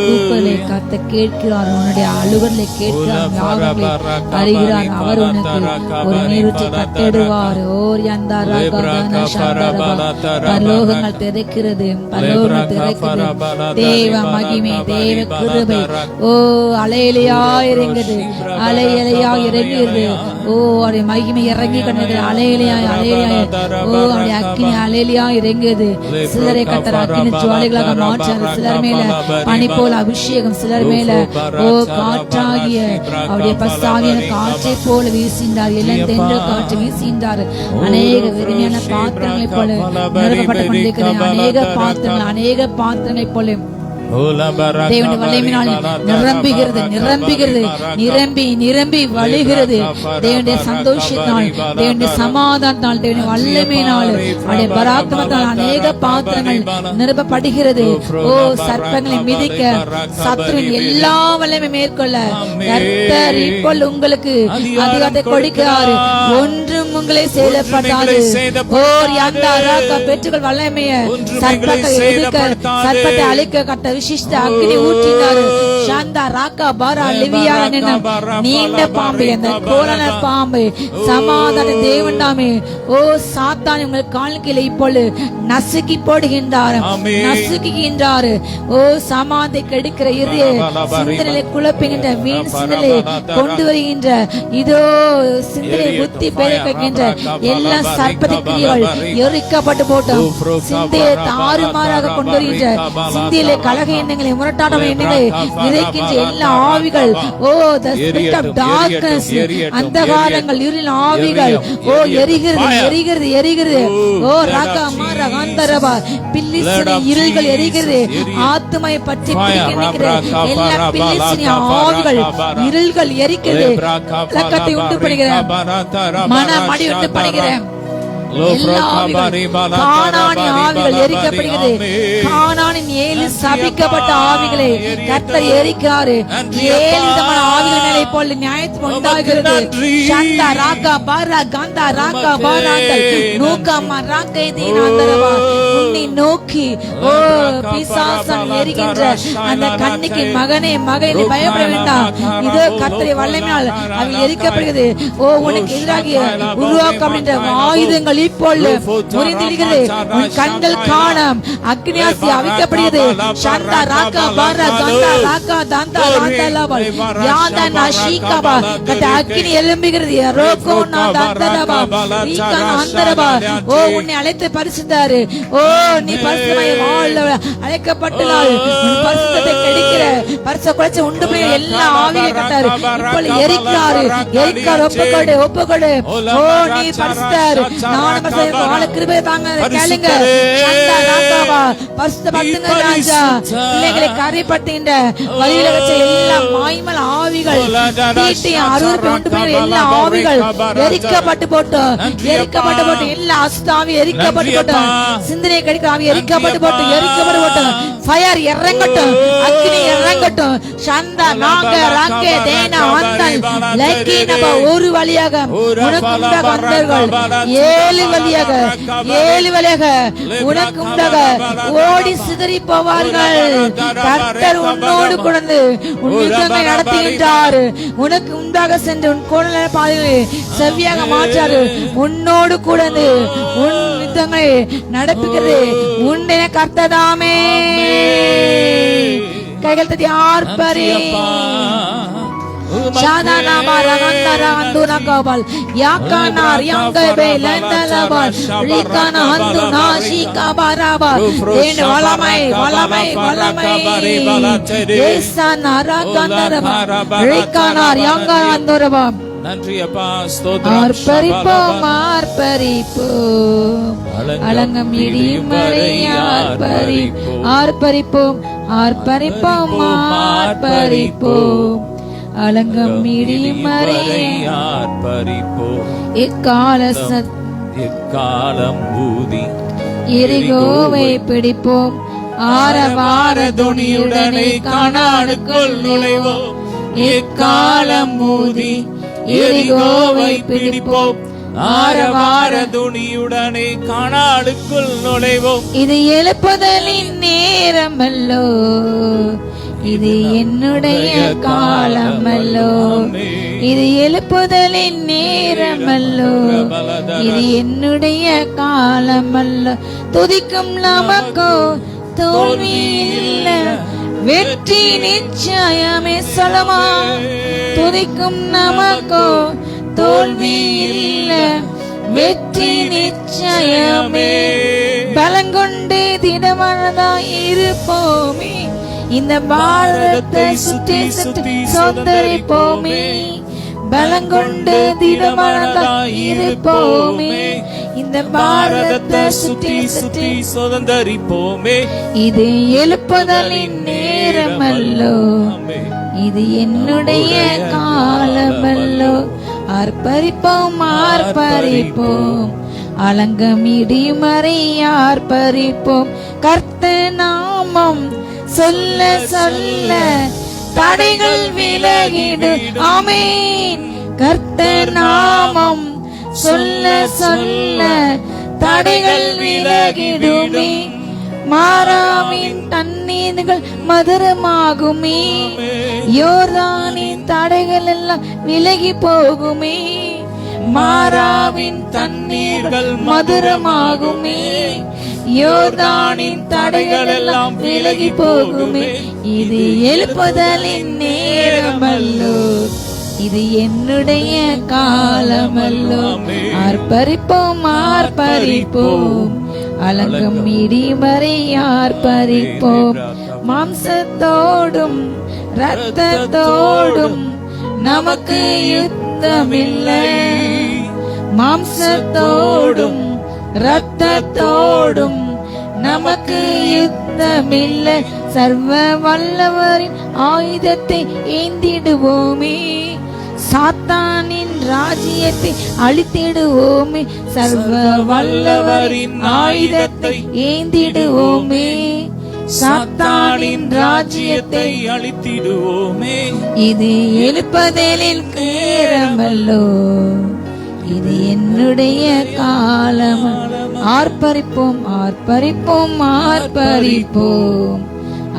கூப்பிடலை கர்த்தர் கேட்கிறார், உன்னுடைய அழுகலை கேட்கிறார், அறிகிறார். அவர் உனக்கு ஒரு நீரூற்றை கட்டிடுவார். ஓர் யந்தா பரலோகங்கள் திறக்கிறது, பரலோகங்கள் திறக்கிறது. தேவ மகிமை, தேவ கிருபை ஓ அலையிலையா இறங்குது, அலையலையா இறங்குகிறது. ஓ அவருடைய மகிமை இறங்கி கொண்டிருக்கிறது. அலையிலையாய் அலையிலையாய் ஓ அவருடைய அக்கினி அலையிலையா இறங்குது. சிலரை கர்த்தர் அக்கினி ஜுவாலைகளாக மாற்றார். சிலர் மேல பனி போல அபிஷேகம், சிலர் மேல ஓ காற்றாகிய அவருடைய பசாவியான காற்றை போல வீசின்றார். இளந்தென்ற காற்று வீசின்றார். அநேக வெறுமையான பாத்திரங்களை போல நிரப்பப்பட்டுக் கொண்டிருக்கிறது. அநேக பாத்திரங்களை போல தேவனுடைய வல்லமையினால் நிரம்புகிறது, நிரம்புகிறது, நிரம்பி நிரம்பி வழிகிறது. தேவனுடைய சந்தோஷத்தினால், தேவனுடைய சமாதானத்தால், தேவனுடைய வல்லமையினால், அவருடைய பராக்கிரமத்தால் அநேக பாத்திரங்கள் நிரப்பப்படுகிறது. ஓ சர்ப்பங்களை மிதிக்க சத்துருவின் எல்லா வல்லமை மேற்கொள்ள கர்த்தர் இப்போது உங்களுக்கு அதிகாரத்தை கொடுக்கிறார். ஒன்றும் உங்களை செயல்படாது. ஓர் யந்தா ராகா பெற்றுகள் வல்லமைய சர்ப்பத்தை எதிர்க்க, சர்ப்பத்தை அழிக்க கர்த்தர் விசிஷ்ட அக்னி ஊற்றினார். சாந்தா ராகா பாரா லிவியா என்னும் நீண்ட பாம்பு, அந்த கோலான பாம்பு சமாதான தேவன்தாமே ஓ சாத்தான் உங்கள் கால்களை இப்பொழுது நசுக்கி போடுகின்றார், நசுக்குகின்றார். ஓ சமாதை கெடுக்கிற இதய சிந்தனை குழப்புகின்ற வீண் சிந்தனை கொண்டு வருகின்ற இதோ சிந்தனை புத்தி பெருக்கின்ற எல்லா சர்ப்பத கிரியைகள் எரிக்கப்பட்டு போட்டோம். சிந்தையை தாறுமாறாக கொண்டு வருகின்ற சிந்தையிலே கலக எண்ணங்களை, முரட்டாட்ட எண்ணங்களை விதைக்கின்ற எல்லா ஆவிகள் ஓ the spirit of darkness, அந்தகாரங்கள், இருளின் ஆவிகள் ஓ எரிகிறது, எரிகிறது, எரிகிறது. ஓ ராகா மாரா காந்தரபா பில்லிசினி இருள்கள் எரிகிறது. ஆத்துமையை பற்றி பிடிக்கின்ற எல்லா பில்லிசினி ஆவிகள் இருள்கள் எரிக்கிறது. கலக்கத்தை உண்டு பண்ணுகிற மன மடி உண்டு பண்ணுகிற எல்லா ஆவிகள் கானானிய ஆவிகள் எரிக்கப்படுகிறது. கானானின் 7 சபிக்கப்பட்ட ஆவிகளை கர்த்தர் எரிக்கிறாரு. 7 விதமான ஆவிகள் மேலே இப்பொழுது நியாயத்தீர்ப்பு உண்டாகிறது. சந்தா ராகா பாரா கந்தா ராகா பாராங்கள் நோக்கமா ராகை தீனாந்தரவா உன்னை நோக்கி ஓ பிசாசன் எரிகின்ற அந்த கன்னிக்கு மகனே மகனை பயப்பட வேண்டாம், இதோ கர்த்தருடைய வல்லமையால் அவை எரிக்கப்படுகிறது. ஓ உனக்கு எதிராக உருவாக்கப்படுகின்ற ஆயுதங்கள் இப்பொழுது முறிந்திருக்கிறது. உன் கண்கள் காணம் அக்னியாசி அவிக்கப்படுகிறது. சந்தா ராகா பாரா கந்தா ராகா தந்தா ராந்தலவல் யாதா நாஷிகபா கட்ட அக்னி எழும்புகிறது. ரோகோ நா தந்தரபா ஈகா அந்தரபா. ஓ உன்னை அழைத்து பரிசுத்தாரு. ஓ நீ பரிசுத்தமாய் வாழ அழைக்கப்பட்டதால் உன் பரிசுத்தத்தை கெடுக்கிற பரிசு குலைச்ச உண்டு போய் எல்லா ஆவியை கட்டாரு இப்பொழுது எரிக்கிறாரு. எரிக்கார் ஒப்புக்கொடு ஒப்புக்கொடு. ஓ நீ பரிசுத்தாரு நான் வாழ கிருபை தாங்க கேளுங்க. சந்தா ராகாவா பரிசுத்தப்படுத்துங்க ராஜா. பிள்ளைகளை கரைப்படுத்துகின்ற வழியில வச்ச எல்லா மாய்மல் ஆவிகள் தீட்டி அருவருப்பை உண்டு போய் எல்லா ஆவிகள் எரிக்கப்பட்டு போட்டு எரிக்கப்பட்டு போட்டு எல்லா அசுத்தாவி எரிக்கப்பட்டு போட்டு சிந்தனை கடிக்கிற ஆவி எரிக்கப்பட்டு போட்டு எரிக்கப்பட்டு போட்டு ஃபயர் இறங்கட்டும் அக்னி இறங்கட்டும். சந்தா நாங்க ராக்கே தேனா வந்தல் லக்கி நம்ம ஒரு வழியாக உனக்கு உண்டாக வந்தார்கள் 7 வழியாக உனக்கு உண்டாக ஓடி சிதறி போவார்கள். கர்த்தர் உன்னோடு குழந்து உன் யுத்தங்களை நடத்துகின்றார். உனக்கு உண்டாக சென்று உன் கோணல பாதைகளை செவ்வியாக மாற்றாரு. உன்னோடு கூடந்து உன் யுத்தங்களை நடப்புகிறது உன்னை கர்த்ததாமே. கைகள் தட்டி ஆர்ப்பரி Shadana Maragandara Anduna Kabal Yakana Yangabe Landalabal Rikana Handuna Shikabarabal in Valamai Esana Ragandaraba Rikana Yanga Andoraba. நன்றி அப்பா ஸ்தோத்திரம். ஆர்ப்பரிப்போம் ஆர்ப்பரிப்போம் அலங்கம் இடியும் வரை ஆர்ப்பரிப்போம் ஆர்ப்பரிப்போம் ஆர்ப்பரிப்போம் ஆர்ப்பரிப்போம் அலங்கம் இடியும் வரை ஆர்ப்பரிப்போம். எக்காலம் ஊதி எரிகோவை பிடிப்போம் ஆரவார துணியுடனே கானானுக்குள் நுழைவோம். எக்காலம் ஊதி எரிகோவை பிடிப்போம் ஆரவார துணியுடனே கானானுக்குள் நுழைவோம். இது எழுப்புதலின் நேரமல்லோ, இது என்னுடைய காலமல்லோ. இது எழுப்புதலின் நேரமல்லோ, இது என்னுடைய காலமல்லோ. துதிக்கும் நமக்கோ தோல்வி இல்ல, வெற்றி நிச்சயமே சொல்லமா. துதிக்கும் நமக்கோ தோல்வி இல்ல, வெற்றி நிச்சயமே. பலங்கொண்டு திடமானதாய் இருப்போமே, இந்த பாரதத்தை சுற்றி சுற்றி சொந்தரிப்போமே. பலங்கொண்டு திடமானதாய் இருப்போமே, இந்த பாரதத்தை சுற்றி சுற்றி சுதந்தரிப்போமே. இது எழுப்புதலின் நேரமல்லோ, இது என்னுடைய காலமல்லோ. ஆர்ப்பரிப்போம் ஆர்ப்பரிப்போம் அலங்கம் இடிமறை ஆர்ப்பரிப்போம். கர்த்தர் நாமம் சொல்ல சொல்ல தடைகள் விலகிடு. ஆமென். கர்த்தர் நாமம் சொல்ல சொல்ல தடைகள் விலகிடுமே. மாறாவின் தண்ணீர்கள் மதுரமாகுமே, யோர்தானின் தடைகள் எல்லாம் விலகி போகுமே. மாறாவின் தண்ணீர்கள் மதுரமாகுமே, யோர்தானின் தடைகள் எல்லாம் விலகி போகுமே. இது எழுப்புதலின் நேரமல்லோ, இது என்னுடைய காலமல்லோ. ஆர்ப்பரிப்போம் ஆர்ப்பரிப்போம் அலங்கம் இடிமறை ஆர்ப்பரிப்போம். மாம்சத்தோடும் இரத்தத்தோடும் நமக்கு யுத்தமில்லை. மாம்சத்தோடும் இரத்தத்தோடும் நமக்கு யுத்தமில்லை. சர்வ வல்லவரின் ஆயுதத்தை ஏந்திடுவோமே, சாத்தானின் ராஜ்யத்தை அழித்திடுவோமே, சர்வ வல்லவரின் ஆயுதத்தை ஏந்திடுவோமே, சாத்தானின் ராஜ்யத்தை அழித்திடுவோமே. இது எழுப்பதலில் நேரமல்லோ, இது என்னுடைய காலம். ஆர்ப்பரிப்போம் ஆர்ப்பரிப்போம் ஆர்ப்பரிப்போம்,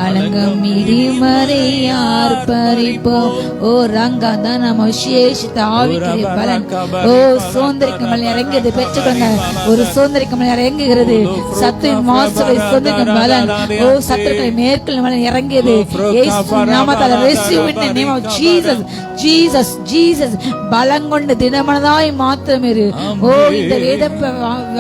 அலங்கம் இடிமறை ஆர்ப்பரிப்போம். ஓ ரங்கா தனம விசேஷித்த ஆவிக்குரிய பலன். ஓ சோந்தரிக்கமல் இறங்கியது பெற்றுக்கொங்க. ஒரு சோந்தரிக்கமல் இறங்குகிறது. சத்துவின் மாசுவை சோந்தரிக்கும் பலன். ஓ சத்துருக்களை மேற்கொள் பலன் இறங்கியது. இயேசு நாமத்தால் receive in the name of Jesus. Jesus Jesus பலங்கொண்டு தினமனதாய் மாத்திரம் இரு. ஓ இந்த வேத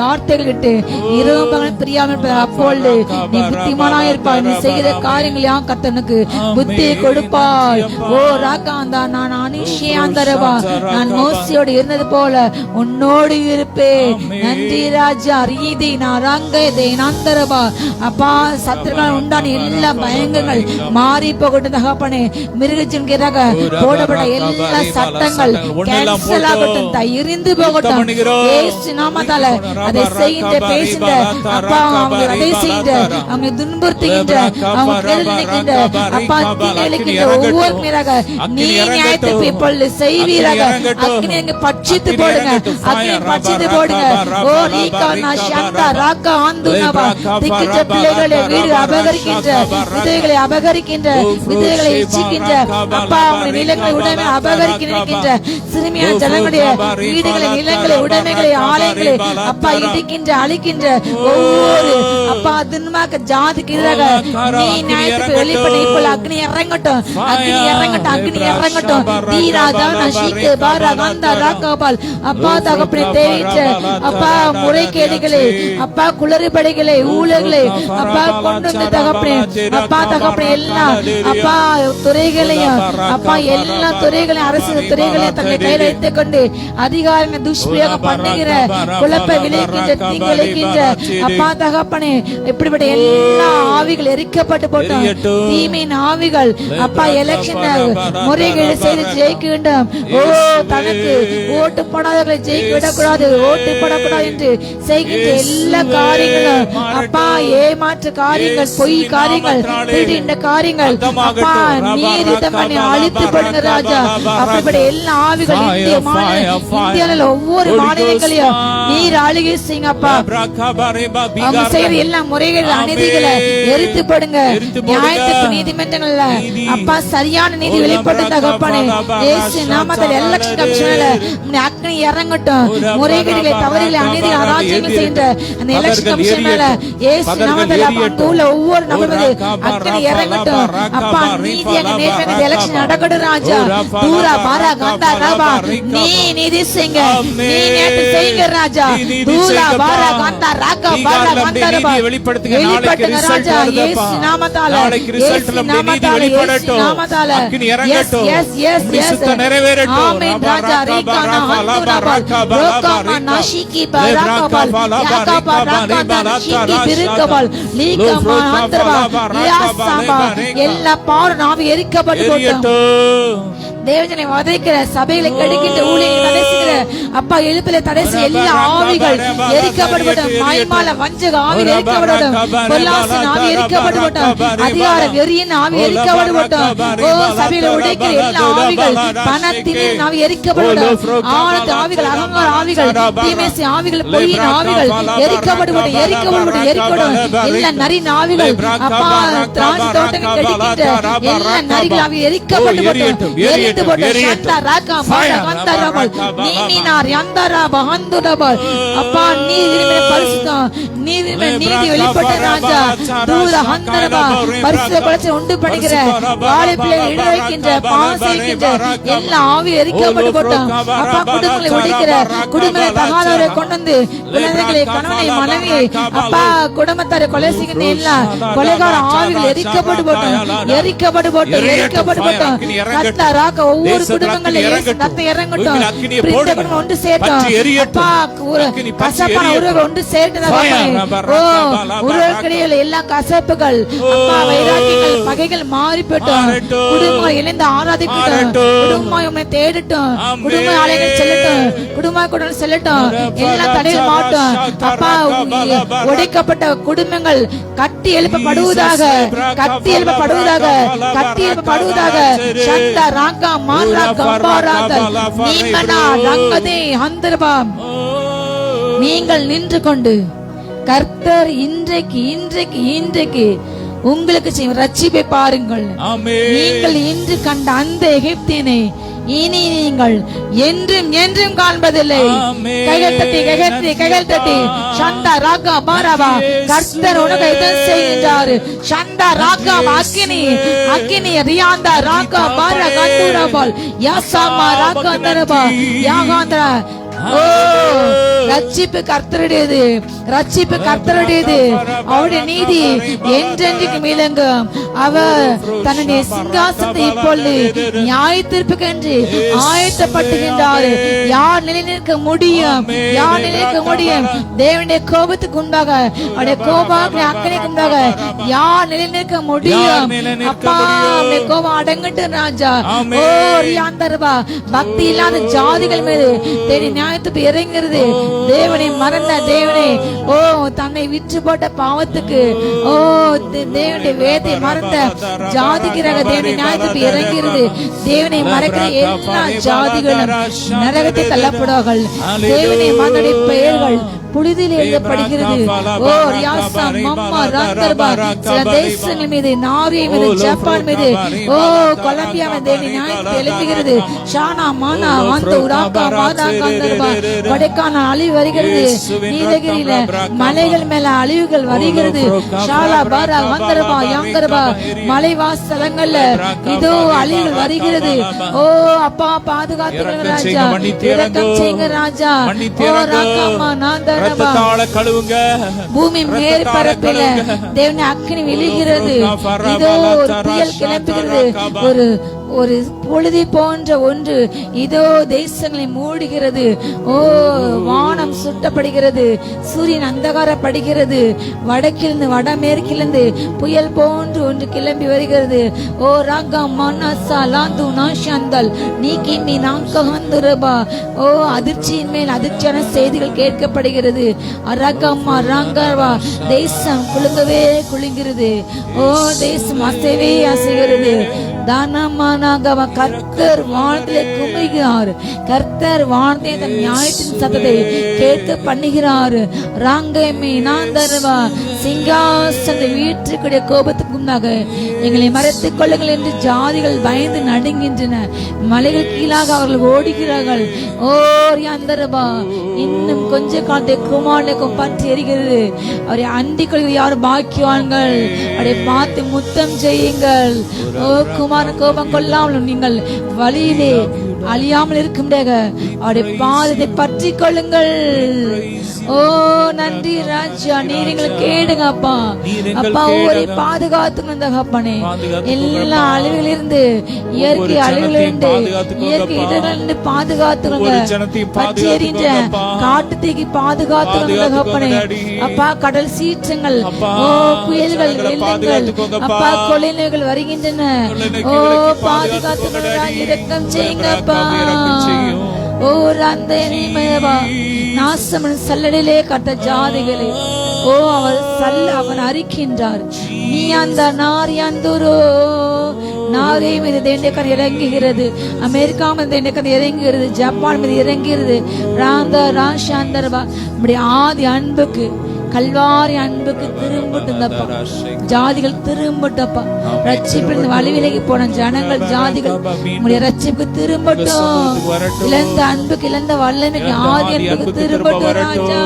வார்த்தைகள் விட்டு இரவு பகல் பிரியாமல் அப்பொழுது நீ புத்திமானாய் இருப்பாய். நீ செய்கிற காரியங்கள் யாம் கர்த்தனுக்கு புத்தியை கொடுப்பாய். ஓ ராகாந்தா நான் அனிஷியாந்தரவா, நான் மோசையோடு இருந்தது போல உன்னோடு இருப்பேன். நன்றி ராஜா. ரீதி நாரங்கதே நந்தரவா. அப்பா சத்துருக்கள் உண்டான எல்லா பயங்கரங்கள் மாறி போகட்டும் தகப்பனே. மிருகஜின்கிறாக போடப்பட்ட எல்லா சட்டங்கள் கேன்சல் ஆகட்டும், தயிரிந்து போகட்டும். இயேசு நாமத்தால அதை செய்கின்ற பேசுகின்ற அப்பா அவங்க அதை செய்கின்ற அவங்க துன்புறுத்துகின்ற அவங்க கேள்விக்கின்ற அப்பா தீங்கிழைக்கின்ற ஒவ்வொரு மீறாக நீ நியாயத்தை இப்பொழுது செய்வீராக. அக்னி அங்கு பட்சித்து போடுங்க, அக்னி பட்சித்து போடுங்க. ஓ ரீகா நாஷாந்தா ராகா ஆந்துனவா. திக்கிட்ட பிள்ளைகளை வீடு அபகரிக்கின்ற விதைகளை அபகரிக்கின்ற விதைகளை இச்சிக்கின்ற அப்பா அவங்க நிலங்களை உடைமை அபகரிக்கின்ற சிறுமியான ஜனங்களுடைய வீடுகளை நிலங்களை உடைமைகளை ஆலயங்களை அப்பா இடிக்கின்ற அழிக்கின்ற ஒவ்வொரு அப்பா துன்மாக்க ஜாதிக்கு எதிராக நீ நியாயத்துக்கு வெளிப்பட இப்போது அக்னி இறங்கட்டும், அக்னி இறங்கட்டும், அக்னி இறங்கட்டும். தீராதா நஷீக்கு பாரா கந்தா ராகாபால். அப்பா தகப்பனை தேவையற்ற அப்பா முறைகேடுகளை அப்பா குளறுபடிகளை ஊழல்களை அப்பா கொண்டு வந்து தகப்பனே அப்பா தகப்பனை எல்லா அப்பா துறைகளையும் அப்பா எல்லா துறைகளையும் அரசு துறைகளையும் தன்னை கையில் வைத்துக் கொண்டு அதிகாரங்கள் துஷ்பிரயோகம் பண்ணுகிற குழப்ப விளைக்கின்ற தீங்கிழைக்கின்ற அப்பா தகப்பனே இப்படிப்பட்ட எல்லா ஆவிகள் எரிக்கப்பட்டு போட்டோம். தீமையின் ஆவிகள் அப்பா எலெக்ஷன் முறைகேடு செய்து ஜெயிக்க வேண்டும். ஓ தனக்கு ஓட்டு போடாதவர்களை ஜெயிக்க விடக்கூடாது, ஓட்டு போடக்கூடாது என்று செய்கின்ற எல்லா காரியங்களும் அப்பா ஏமாற்று காரியங்கள், பொய் காரியங்கள், திருடின்ற காரியங்கள் அப்பா நீர் பண்ணி அழித்து போடுங்க ராஜா. அப்படிப்பட்ட எல்லா ஆவிகள் இந்தியாவில் ஒவ்வொரு மாநிலங்களையும் நீர் ஆளுகை செய்யுங்கப்பா. அவங்க செய்யற எல்லா முறைகள் அநீதிகளை எரித்து போடுங்க. நியாயத்துக்கு நீதிமன்றங்கள்ல அப்பா சரியான நீதி வெளிப்பட்டு தகப்பனே இயேசு நாமத்தில் எலெக்ஷன் கமிஷன்ல அக்னி இறங்கட்டும். முறைகேடுகளை தவறுகளை அநீதி அராஜ்யங்கள் செய்கின்ற அந்த எலெக்ஷன் கமிஷன் மேல இயேசு நாமத்தில் அங்குள்ள ஒவ்வொரு நபர் அக்னி இறங்கட்டும். அப்பா நீதியாக நேர்மையாக எலெக்ஷன் நடக்கட்டும் ராஜா. தூரா பாரா கந்தா ரபா நீ நீதி செய்யுங்க, நீ நேர்மை செய்யுங்க ராஜா. தூரா பாரா கந்தா ராகா பாரா கந்தா ரபா வெளிப்படுத்துங்க ராஜா. இயேசு நாமத்தால இயேசு நாமத்தால இயேசு நாமத்தால அக்னி இறங்கட்டும். எஸ் எஸ் எஸ் நிறைவேறட்டும். ஆமென் ராஜா. ரீகானா ஹந்துரபா ரோகாமா நாஷிகி பராகபால் யாகபா ராகா நாஷிகி பிருகபால் லீகமா ஹந்தரபா யாசாபா எல்லா பாவ நாவி எரிக்கப்பட்டு போட்டோம். தேவஜனை வதைக்கிற சபைகளை கெடுக்கின்ற ஊழியர்களை தடை செய்கிற அப்பா எழுப்பில தடை செய்ய எல்லா ஆவிகள் எரிக்கப்படட்டும். மாய்மால வஞ்சக ஆவி எரிக்கப்படட்டும். பொல்லாசின் ஆவி எரிக்கப்படட்டும். அதிகார வெறியின் ஆவி எரிக்கப்படட்டும். ஓ சபைகளை உடைக்கிற எல்லா ஆவிகள், பணத்தின் ஆவி எரிக்கப்படட்டும். ஆனந்த ஆவிகள், அகங்கார ஆவிகள், தீமேசி ஆவிகள், பொய்யின் ஆவிகள் எரிக்கப்படட்டும், எரிக்கப்படட்டும், எரிக்கப்படும். எல்லா நரின் ஆவிகள் அப்பா திராட்சை தோட்டங்கள் கெடுக்கின்ற எல்லா நரிகள் ஆவி எரிக்கப்படட்டும். அப்பா நீதி பரிசுத்தம், நீதி வெளிப்பட்ட ராஜா. தூர ஹந்தரபா பரிசுத்த குலத்தை உண்டு பண்ணுகிற வாழை பிள்ளைகளை இட வைக்கின்ற பாவம் செய்கின்ற எல்லா ஆவி எரிக்கப்பட்டு போட்டோம். அப்பா குடும்பங்களை உடைக்கிற குடும்பங்களை தகாதவரை கொண்டு வந்து குழந்தைகளை கணவனை மனைவியை அப்பா குடும்பத்தாரை கொலை செய்கின்ற எல்லா கொலைகார ஆவிகள் எரிக்கப்பட்டு போட்டோம், எரிக்கப்பட்டு போட்டோம், எரிக்கப்பட்டு போட்டோம். ஒவ்வொரு குடும்பங்களில் ரத்தம் இறங்கட்டும். ஒன்று சேர்த்தோம் அப்பா, கசப்பான உறவு ஒன்று சேர்த்து ஓ உறவுகளில் எல்லா கசப்புகள் அப்பா வைராக்கியங்கள் பகைகள் மாறிப்பட்டோம். குடும்பம் இணைந்து ஆராதிக்கட்டும். குடும்பம் உம்மை தேடட்டும். குடும்ப ஆலயங்கள் செல்லட்டும். குடும்ப கூட செல்லட்டும். எல்லா தடைகள் மாட்டும். அப்பா உடைக்கப்பட்ட குடும்பங்கள் கட்டி எழுப்பப்படுவதாக, கட்டி எழுப்பப்படுவதாக, கட்டி எழுப்பப்படுவதாக. சந்த ராகா மாரா கம்பாராதல் நீமனா ரங்கதே ஹந்தர்பாம். நீங்கள் நின்று கொண்டு கர்த்தர் இன்றைக்கு இன்றைக்கு இன்றைக்கு உங்களுக்கு செய்யும் ரட்சிப்பை பாருங்கள். நீங்கள் இன்று கண்ட அந்த எகிப்தினை இனி நீங்கள் என்றும் என்றும் காண்பதில்லை. கைகள் தட்டி கைகள் தட்டி சந்தா ராகா பாராவா. கர்த்தர் உனக்கு எதை செய்கின்றார்? சந்தா ராகா அக்கினி அக்கினி ரியாந்தா ராகா பாரா கந்தூராபால் யாசாமா ராகா தரபா யாகாந்தரா. ஓ ரட்சிப்பு கர்த்தருடையது, ரட்சிப்பு கர்த்தருடையது. அவருடைய நீதி என்றென்றைக்கு விளங்கும். அவர் தன்னுடைய சிங்காசனத்தை இப்பொழுது நியாய தீர்ப்புக்கு என்று ஆயத்தப்பட்டுகின்றார். யார் நிலைநிற்க முடியும்? யார் நிலைநிற்க முடியும்? தேவனுடைய கோபத்துக்கு உண்டாக, அவருடைய கோபாக அக்கறைக்கு உண்டாக யார் நிலைநிற்க முடியும்? அப்பா அவருடைய கோபம் அடங்கட்டு ராஜா. ஓ ரியாந்தர்பா. பக்தி இல்லாத ஜாதிகள் மீது தேடி நியாயத்துக்கு இறங்கிறது. தேவனை மறந்த தேவனை, ஓ தன்னை விற்று போட்ட பாவத்துக்கு, ஓ தேவனுடைய வேதத்தை மறந்த ஜாதிக்கிறாக தேவனை நியாயத்துக்கு இறங்கிறது. தேவனை மறக்கிற எல்லா ஜாதிகளும் நரகத்தை தள்ளப்படுவார்கள். தேவனை மறந்த பெயர்கள் புனிதில் எழுதப்படுகிறது. ஓ ரியாசா மம்மா ரந்தர்பா. சில தேசங்கள் மீது, நார்வே மீது, ஜப்பான் மீது, ஓ கொலம்பியா மீது நியாயத்தை எழுப்புகிறது. ஷானா மானா வந்த உராக்கா மாதா கந்தர்பா. கொடைக்கான அழிவு வருகிறது. நீலகிரியில மலைகள் மேல அழிவுகள் வருகிறது. ஷாலா பாரா வந்தர்பா யாங்கர்பா. மலைவாசலங்கள்ல இதோ அழிவுகள் வருகிறது. ஓ அப்பா பாதுகாத்துங்க ராஜா, இரக்கம் செய்யுங்க ராஜா. ஓ ராக்காமா நாந்தர் கழுவுங்க. பூமி மேற்பரப்பில தேவனை அக்கினி விழுகிறது. இதோ ஒரு புயல் கிளம்புகிறது. ஒரு பொழுதி போன்ற ஒன்று இதோ தேசங்களை மூடுகிறது. ஓ வானம் சுட்டப்படுகிறது. சூரியன் அந்தகாரப்படுகிறது. வடக்கிலிருந்து வடமேற்கிலிருந்து புயல் போன்று ஒன்று கிளம்பி வருகிறது. ஓ ராகா மனசா லாந்து நாஷந்தல் நீக்கி மீ நாங்கஹந்துரபா. ஓ அதிர்ச்சியின் மேல் அதிர்ச்சியான செய்திகள் கேட்கப்படுகிறது. அரகம்மா ராங்கவா. தேசம் குலுங்கவே குலுங்கிறது. ஓ தேசம் அசைவே அசைகிறது. தானமானாகவ கர்த்தர் வானத்திலே குமிழ்கிறார். கர்த்தர் வானத்தை தன் நியாயத்தின் சத்தத்தை கேட்க பண்ணுகிறார். ராங்கமே நாந்தரவா. சிங்காசனத்தை வீட்டுக்குடைய கோபத்துக்கு முன்னாக எங்களை மறைத்துக் கொள்ளுங்கள் என்று ஜாதிகள் பயந்து நடுங்கின்றன. மலைகள் கீழாக அவர்கள் ஓடுகிறார்கள். ஓ ரியாந்தரவா. இன்னும் கொஞ்ச காலத்தை குமாரனுக்கும் பற்றி எரிகிறது. அவரை அண்டிக் கொள்கிற யார் பாக்கியவான்கள்? அவரை பார்த்து முத்தம் செய்யுங்கள். ஓ குமார கோபம் கொள்ளாமல் நீங்கள் வழியிலே அழியாமல் இருக்கும்படியாக அவருடைய பாதத்தை பற்றி கொள்ளுங்கள். ஓ நன்றி ராஜா. நீர் எங்களுக்கு கேடுங்க அப்பா. அப்பா ஒரே பாதுகாத்துங்க அப்பனே. எல்லா அழிவுகளிலிருந்து, இயற்கை அழிவுகளிலிருந்து, இயற்கை இடங்களிலிருந்து பாதுகாத்துங்க. பற்றி எறிஞ்ச காட்டு தீக்கு பாதுகாத்துங்க அப்பனே. அப்பா கடல் சீற்றங்கள், ஓ புயல்கள், வெள்ளங்கள், அப்பா கொள்ளை நோய்கள் வருகின்றன. ஓ பாதுகாத்துங்க. இரக்கம் செய்யுங்க அப்பா. ஓ ரந்தேனிமேவா. நாசமன் சல்லடிலே கட்ட ஜாதிகளே, ஓ அவன் அரிக்கின்றார். நீ அந்த நாரியந்தூரோ நாரே மீது தேண்டக்கன் இறங்குகிறது. அமெரிக்கா மீது தேண்டக்கன் இறங்குகிறது. ஜப்பான் மீது இறங்குகிறது. ராந்த ராஷாந்தர்பா. நம்முடைய ஆதி அன்புக்கு, கல்வாரி அன்புக்கு திரும்பட்டப்பா. ஜாதிகள் திரும்பட்டப்பா. ரட்சிப்பில் வழி விலகி போன ஜனங்கள், ஜாதிகள் உங்களுடைய ரட்சிப்புக்கு திரும்பட்டும். இழந்த அன்புக்கு, இழந்த வல்லமைக்கு, ஆதி அன்புக்கு திரும்பட்டும் ராஜா.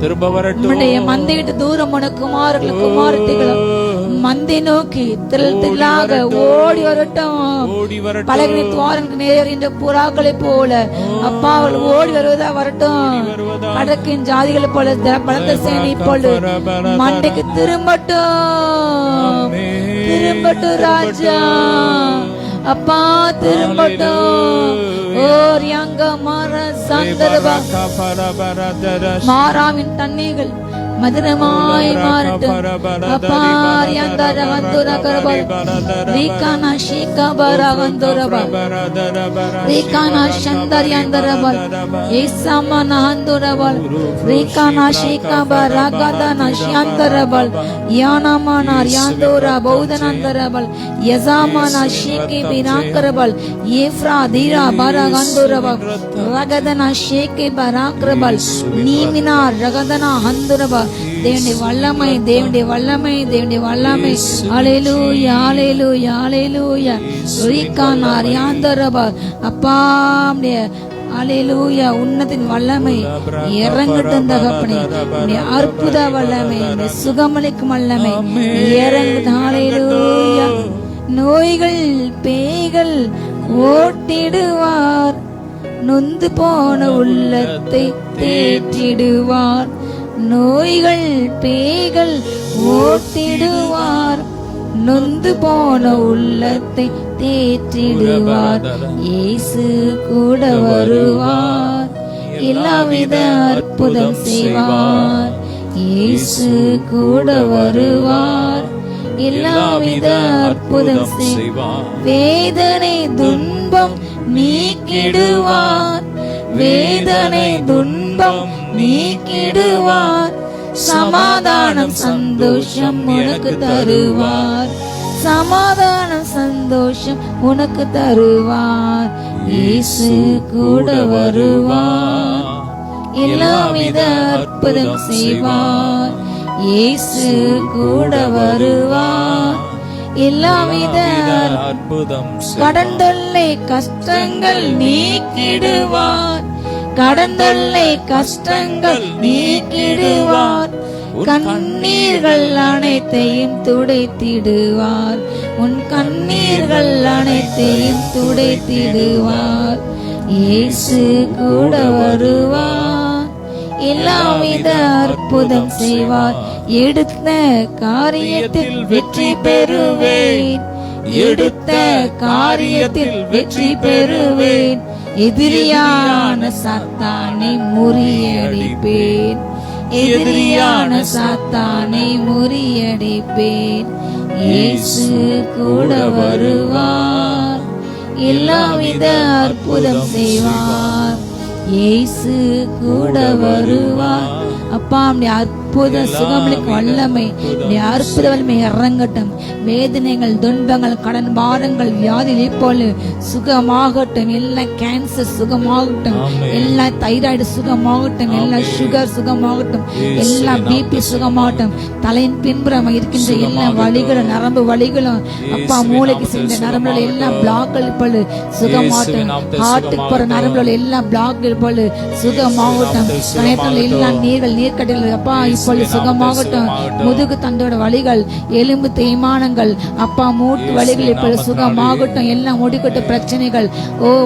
திரும்ப வரட்டும். மந்தை விட்டு தூரம் போன குமாரர்களும் குமாரத்திகளும் மந்தை நோக்கி திரளாக ஓடி வரட்டும். பலகனை துவாரனுக்கு நேரே வருகின்ற புறாக்களை போல அப்பா அவர்கள் ஓடி வருவதா வரட்டும். கடக்கின் ஜாதிகளை போல பலத்த சேனை போல மண்டைக்கு திரும்பட்டும். திரும்பட்டும் ராஜா. அப்பா திரும்பட்டும். மாறாவின் தண்ணீர்கள் மதுரமாய் மாறட்டும். அப்பா யந்தர வந்தோர கரபல் ரீகானா ஷீகபர வந்தோரபல் ரீகானா சந்தர் யந்தரபல் ஏசமன ஹந்தோரபல் ரீகானா ஷீகபர ரகதன ஷந்தரபல் யானமன யந்தோர பௌதனந்தரபல் யஸமன ஷீகி பிராக்கரபல் ஏஃப்ரா தீரா பர கந்தோரபல் ரகதன ஷீகி பராக்கரபல் நீமினா ரகதன ஹந்தோரபல். தேவனுடைய வல்லமை, தேவனுடைய வல்லமை, தேவனுடைய வல்லமை. ஹல்லேலூயா ஹல்லேலூயா ஹல்லேலூயா. ரீகானா யந்தரபல் அப்பா ஹல்லேலூயா. உன்னதின் வல்லமை இறங்கட்டும் தகப்பனே. உன்னுடைய அற்புத வல்லமை, உன்னுடைய சுகமளிக்கும் வல்லமை இறங்கட்டும். ஹல்லேலூயா. நோய்கள் பேய்கள் ஓட்டிடுவார், நொந்து போன உள்ளத்தை தேற்றிடுவார். நோய்கள் பேய்கள் ஓட்டிடுவார், நொந்து போன உள்ளத்தை தேற்றிடுவார். இயேசு கூட வருவார், எல்லாவித அற்புதம் செய்வார். இயேசு கூட வருவார், எல்லாவித அற்புதம் செய்வார். வேதனை துன்பம் நீக்கிடுவார், வேதனை துன்பம் நீக்கிடுவார். சமாதானம் சந்தோஷம் உனக்கு தருவார், சமாதானம் சந்தோஷம் உனக்கு தருவார். இயேசு கூட வருவார், எல்லாவித அற்புதம் செய்வார். இயேசு கூட வருவார், எல்லாவித அற்புதம். கடன் தொல்லை கஷ்டங்கள் நீக்கிடுவார், கடன் தொல்லை கஷ்டங்கள் நீக்கிடுவார். கண்ணீர்கள் அனைத்தையும் துடைத்திடுவார், உன் கண்ணீர்கள் அனைத்தையும் துடைத்திடுவார். இயேசு கூட வருவார், எல்லாவித அற்புதம் செய்வார். எடுத்த காரியத்தில் வெற்றி பெறுவேன், எடுத்த காரியத்தில் வெற்றி பெறுவேன். எதிரியான சாத்தானை முறியடிப்பேன், எதிரியான சாத்தானை முறியடிப்பேன். இயேசு கூட வருவார், எல்லாவித அற்புதம் செய்வார். இயேசு கூட வருவார். அப்பா அற்புத சுகமளிக்கும் வல்லமை, அற்புத வல்லமை இறங்கட்டும். வேதனைகள் துன்பங்கள் கடன் பாரங்கள் வியாதிகள் இப்போது சுகமாகட்டும். எல்லா கேன்சர் சுகமாகட்டும், எல்லா தைராய்டு சுகமாகட்டும், எல்லா சுகர் சுகமாகட்டும், எல்லா பிபி சுகமாகட்டும். தலையின் பின்புறம் இருக்கின்ற எல்லா வலிகளும் நரம்பு வலிகளும் அப்பா மூளைக்கு சென்ற நரம்புகள் எல்லா பிளாக்கள் இப்பொழுது சுகமாகட்டும். ஹார்ட்டுக்கு போற நரம்புகள் எல்லா பிளாக்கள் இப்பொழுது சுகமாகட்டும். கணையத்தில் எல்லா நீர்க்கட்டிகள் அப்பா இப்பொழுது சுகமாகட்டும். முதுகு தண்டோட வலிகள், எலும்பு தேய்மானங்கள் அப்பா மூட்டு வலிகள் இப்பொழுது சுகமாகட்டும். எல்லாம் முடிக்கட்ட பிரச்சனைகள்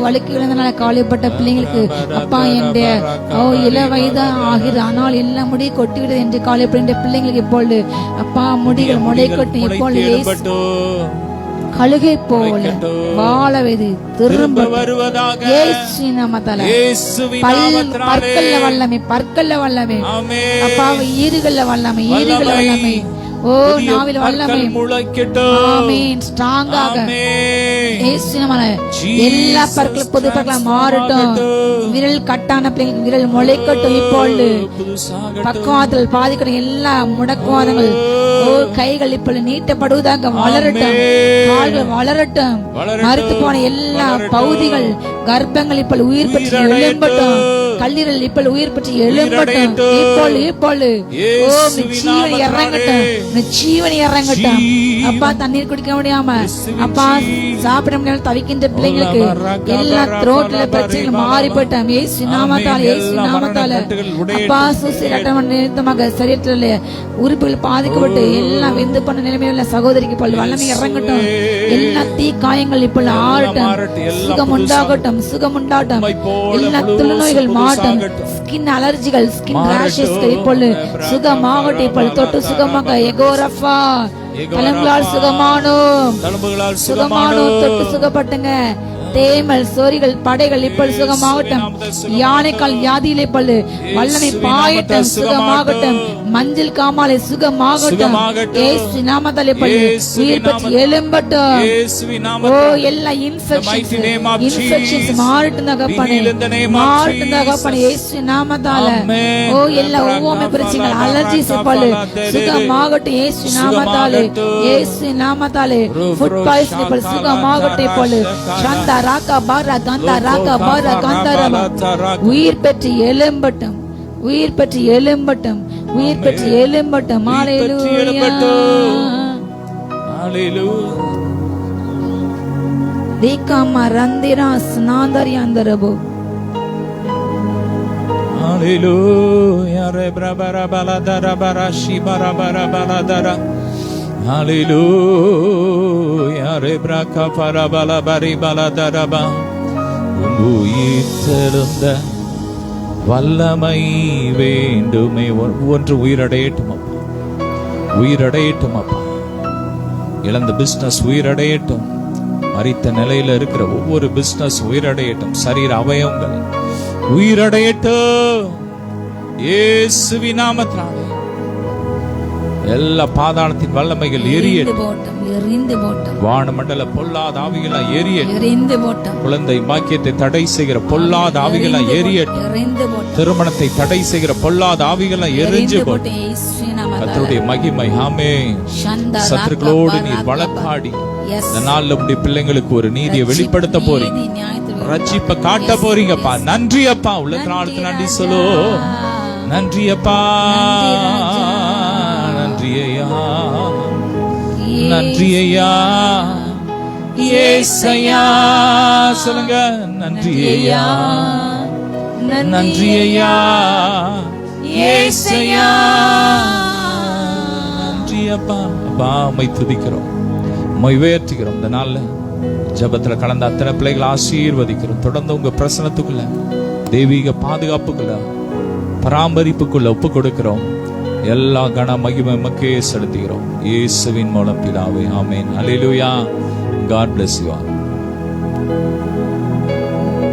வலிக்கு விழுந்தனால காலைப்பட்ட பிள்ளைங்களுக்கு அப்பா என்னுடைய இள வயதா ஆகிறது, ஆனால் எல்லாம் முடி கொட்டிவிடுது என்று காலைப்பட்ட பிள்ளைங்களுக்கு இப்பொழுது அப்பா முடிகள் முளைக்கட்டும். இப்பொழுது கழுகை போல வாழவது திரும்ப வருவதாக இயேசுவின் நாமத்தால. பற்கல்ல வல்லமை, பற்கல்ல வல்லமை அப்பா, ஈறுகள்ல வல்லமை, ஈறுகள்ல வல்லமை. நாவில் வல்லமை ஆமென். ஸ்ட்ராங்காக எல்லா பற்களும் புது பற்களா மாறட்டும். விரல் கட்டான பிள்ளைங்களுக்கு விரல் முளைக்கட்டும். இப்பொழுது பக்கவாதல் பாதிக்கணும். எல்லா முடக்குவாதங்கள் கைகள் இப்பொழுது நீட்டப்படுவதாக வளரட்டும். கால்கள் வளரட்டும். மறுத்து போன எல்லா பகுதிகள் கர்ப்பங்கள் இப்பொழுது உயிர் பெற்று எழும்பட்டும். கல்லீரல் இப்பொழுது உயிர் பெற்று எழும்பட்டும். இப்பொழுது ஜீவன் இறங்கட்டும், ஜீவன் இறங்கட்டும். அப்பா தண்ணீர் குடிக்க முடியாம அப்பா சாப்பிட முடியாம தவிக்கின்ற பிள்ளைங்களுக்கு எல்லா த்ரோட்ல பிரச்சனைகள் மாறிப்பட்டோம். இயேசு நாமத்தால, இயேசு நாமத்தால அப்பா சுசிரட்டம் நிமித்தமாக சரீரத்தில் உறுப்புகள் பாதிக்கப்பட்டு எல்லாம் வெந்து பண்ண நிலைமையில சகோதரிக்கு இப்பொழுது வல்லமை இறங்கட்டும். எல்லா தீ காயங்கள் இப்பொழுது ஆறட்டும். சுகம் உண்டாகட்டும், சுகம் உண்டாகட்டும். எல்லா தொழுநோய்கள் மாட்டும். ஸ்கின் அலர்ஜிகள், ஸ்கின் ரேஷஸ்கள் இப்பொழுது சுகமாகட்டும். இப்பொழுது தொட்டு சுகமாக எகோரஃபா தலங்களால் சுகமானோம், சுகமானோம். தொட்டு சுகப்பட்டுங்க. தேமல் சொறிகள் படைகள் இப்பொழுது சுகமாகட்டும். யானைக்கால் வியாதியிலே பல்லு வல்லமை பாயட்டும், சுகமாகட்டும். மஞ்சள் காமாலை சுகமாகட்டும். இயேசு நாமத்தாலே பல்லு உயிர் பெற்று எழும்பட்டும். ஓ எல்லா இன்ஃபெக்ஷன்ஸ் மாறட்டும் தகப்பனே, மாறட்டும் தகப்பனே இயேசு நாமத்தால. ஓ எல்லா ஒவ்வாமை பிரச்சனைகள் அலர்ஜிஸ் பல்லு சுகமாகட்டும் இயேசு நாமத்தாலே, இயேசு நாமத்தாலே. ஃபுட் பாய்சன் பல்லு சுகமாகட்டும் பல்லு சந்தா ராகா பாரா கந்தா ராகா பாரா கந்தரமா. உயிர் பெற்று எழும்பட்டும், உயிர் பெற்று எழும்பட்டும், உயிர் பெற்று எழும்பட்டும். ஹalleluya தேகாமா ரந்திரா ஸ்நாந்தரியாந்தரபோ. ஹalleluya ரெப்ரபர பலதர பரஷி பரபர பலதர. ஹalleluya ரெப்ரக பரபல பரி பலதரபா. உயிர்த்தெழுந்த வல்லமை வேண்டுமே. ஒன்று உயிரடையட்டும் அப்பா, உயிரடையட்டும் அப்பா. இழந்த பிசினஸ் உயிரடையட்டும். மரித்த நிலையில இருக்கிற ஒவ்வொரு பிசினஸ் உயிரடையட்டும். சரீர அவயவங்கள் உயிரடையட்டும் இயேசுவின் நாமத்தினாலே. எல்லா பாதாளத்தின் வல்லமைகள் எரியட்டும். வானமண்டல பொல்லாத ஆவிகளா எரியட்டும். குழந்தை பாக்கியத்தை தடை செய்கிற பொல்லாத ஆவிகளா எரியட்டும். திருமணத்தை தடை செய்கிற பொல்லாத ஆவிகளா எரிஞ்சு போட்டும். கர்த்தருடைய மகிமை. ஆமென். சத்துருக்களோடு நீ வழக்காடி இந்த நாள்ல உடைய பிள்ளைங்களுக்கு ஒரு நீதியை வெளிப்படுத்த போறீங்க, ரட்சிப்பை காட்ட போறீங்கப்பா. நன்றி அப்பா. உள்ளத்தினால நன்றி சொல்லு. நன்றி அப்பா, நன்றி ஐயா, நன்றி ஐயா, ஏசையா. சொல்லுங்க, நன்றி ஐயா, நன்றி ஐயா, ஏசையா. நன்றி அப்பா. அப்பா உம்மை துதிக்கிறோம், உம்மை உயர்த்துகிறோம். இந்த நாள்ல ஜெபத்துல கலந்த அத்தனை பிள்ளைகளை ஆசீர்வதிக்கிறோம். தொடர்ந்து உங்க பிரசனத்துக்குள்ள, தெய்வீக பாதுகாப்புக்குள்ள, பராமரிப்புக்குள்ள ஒப்பு கொடுக்கிறோம். எல்லா கன மகிமை மக்கே செலுத்துகிறோம் இயேசுவின் மூலம் பிதாவே. ஆமென். அல்லேலூயா. God bless you all.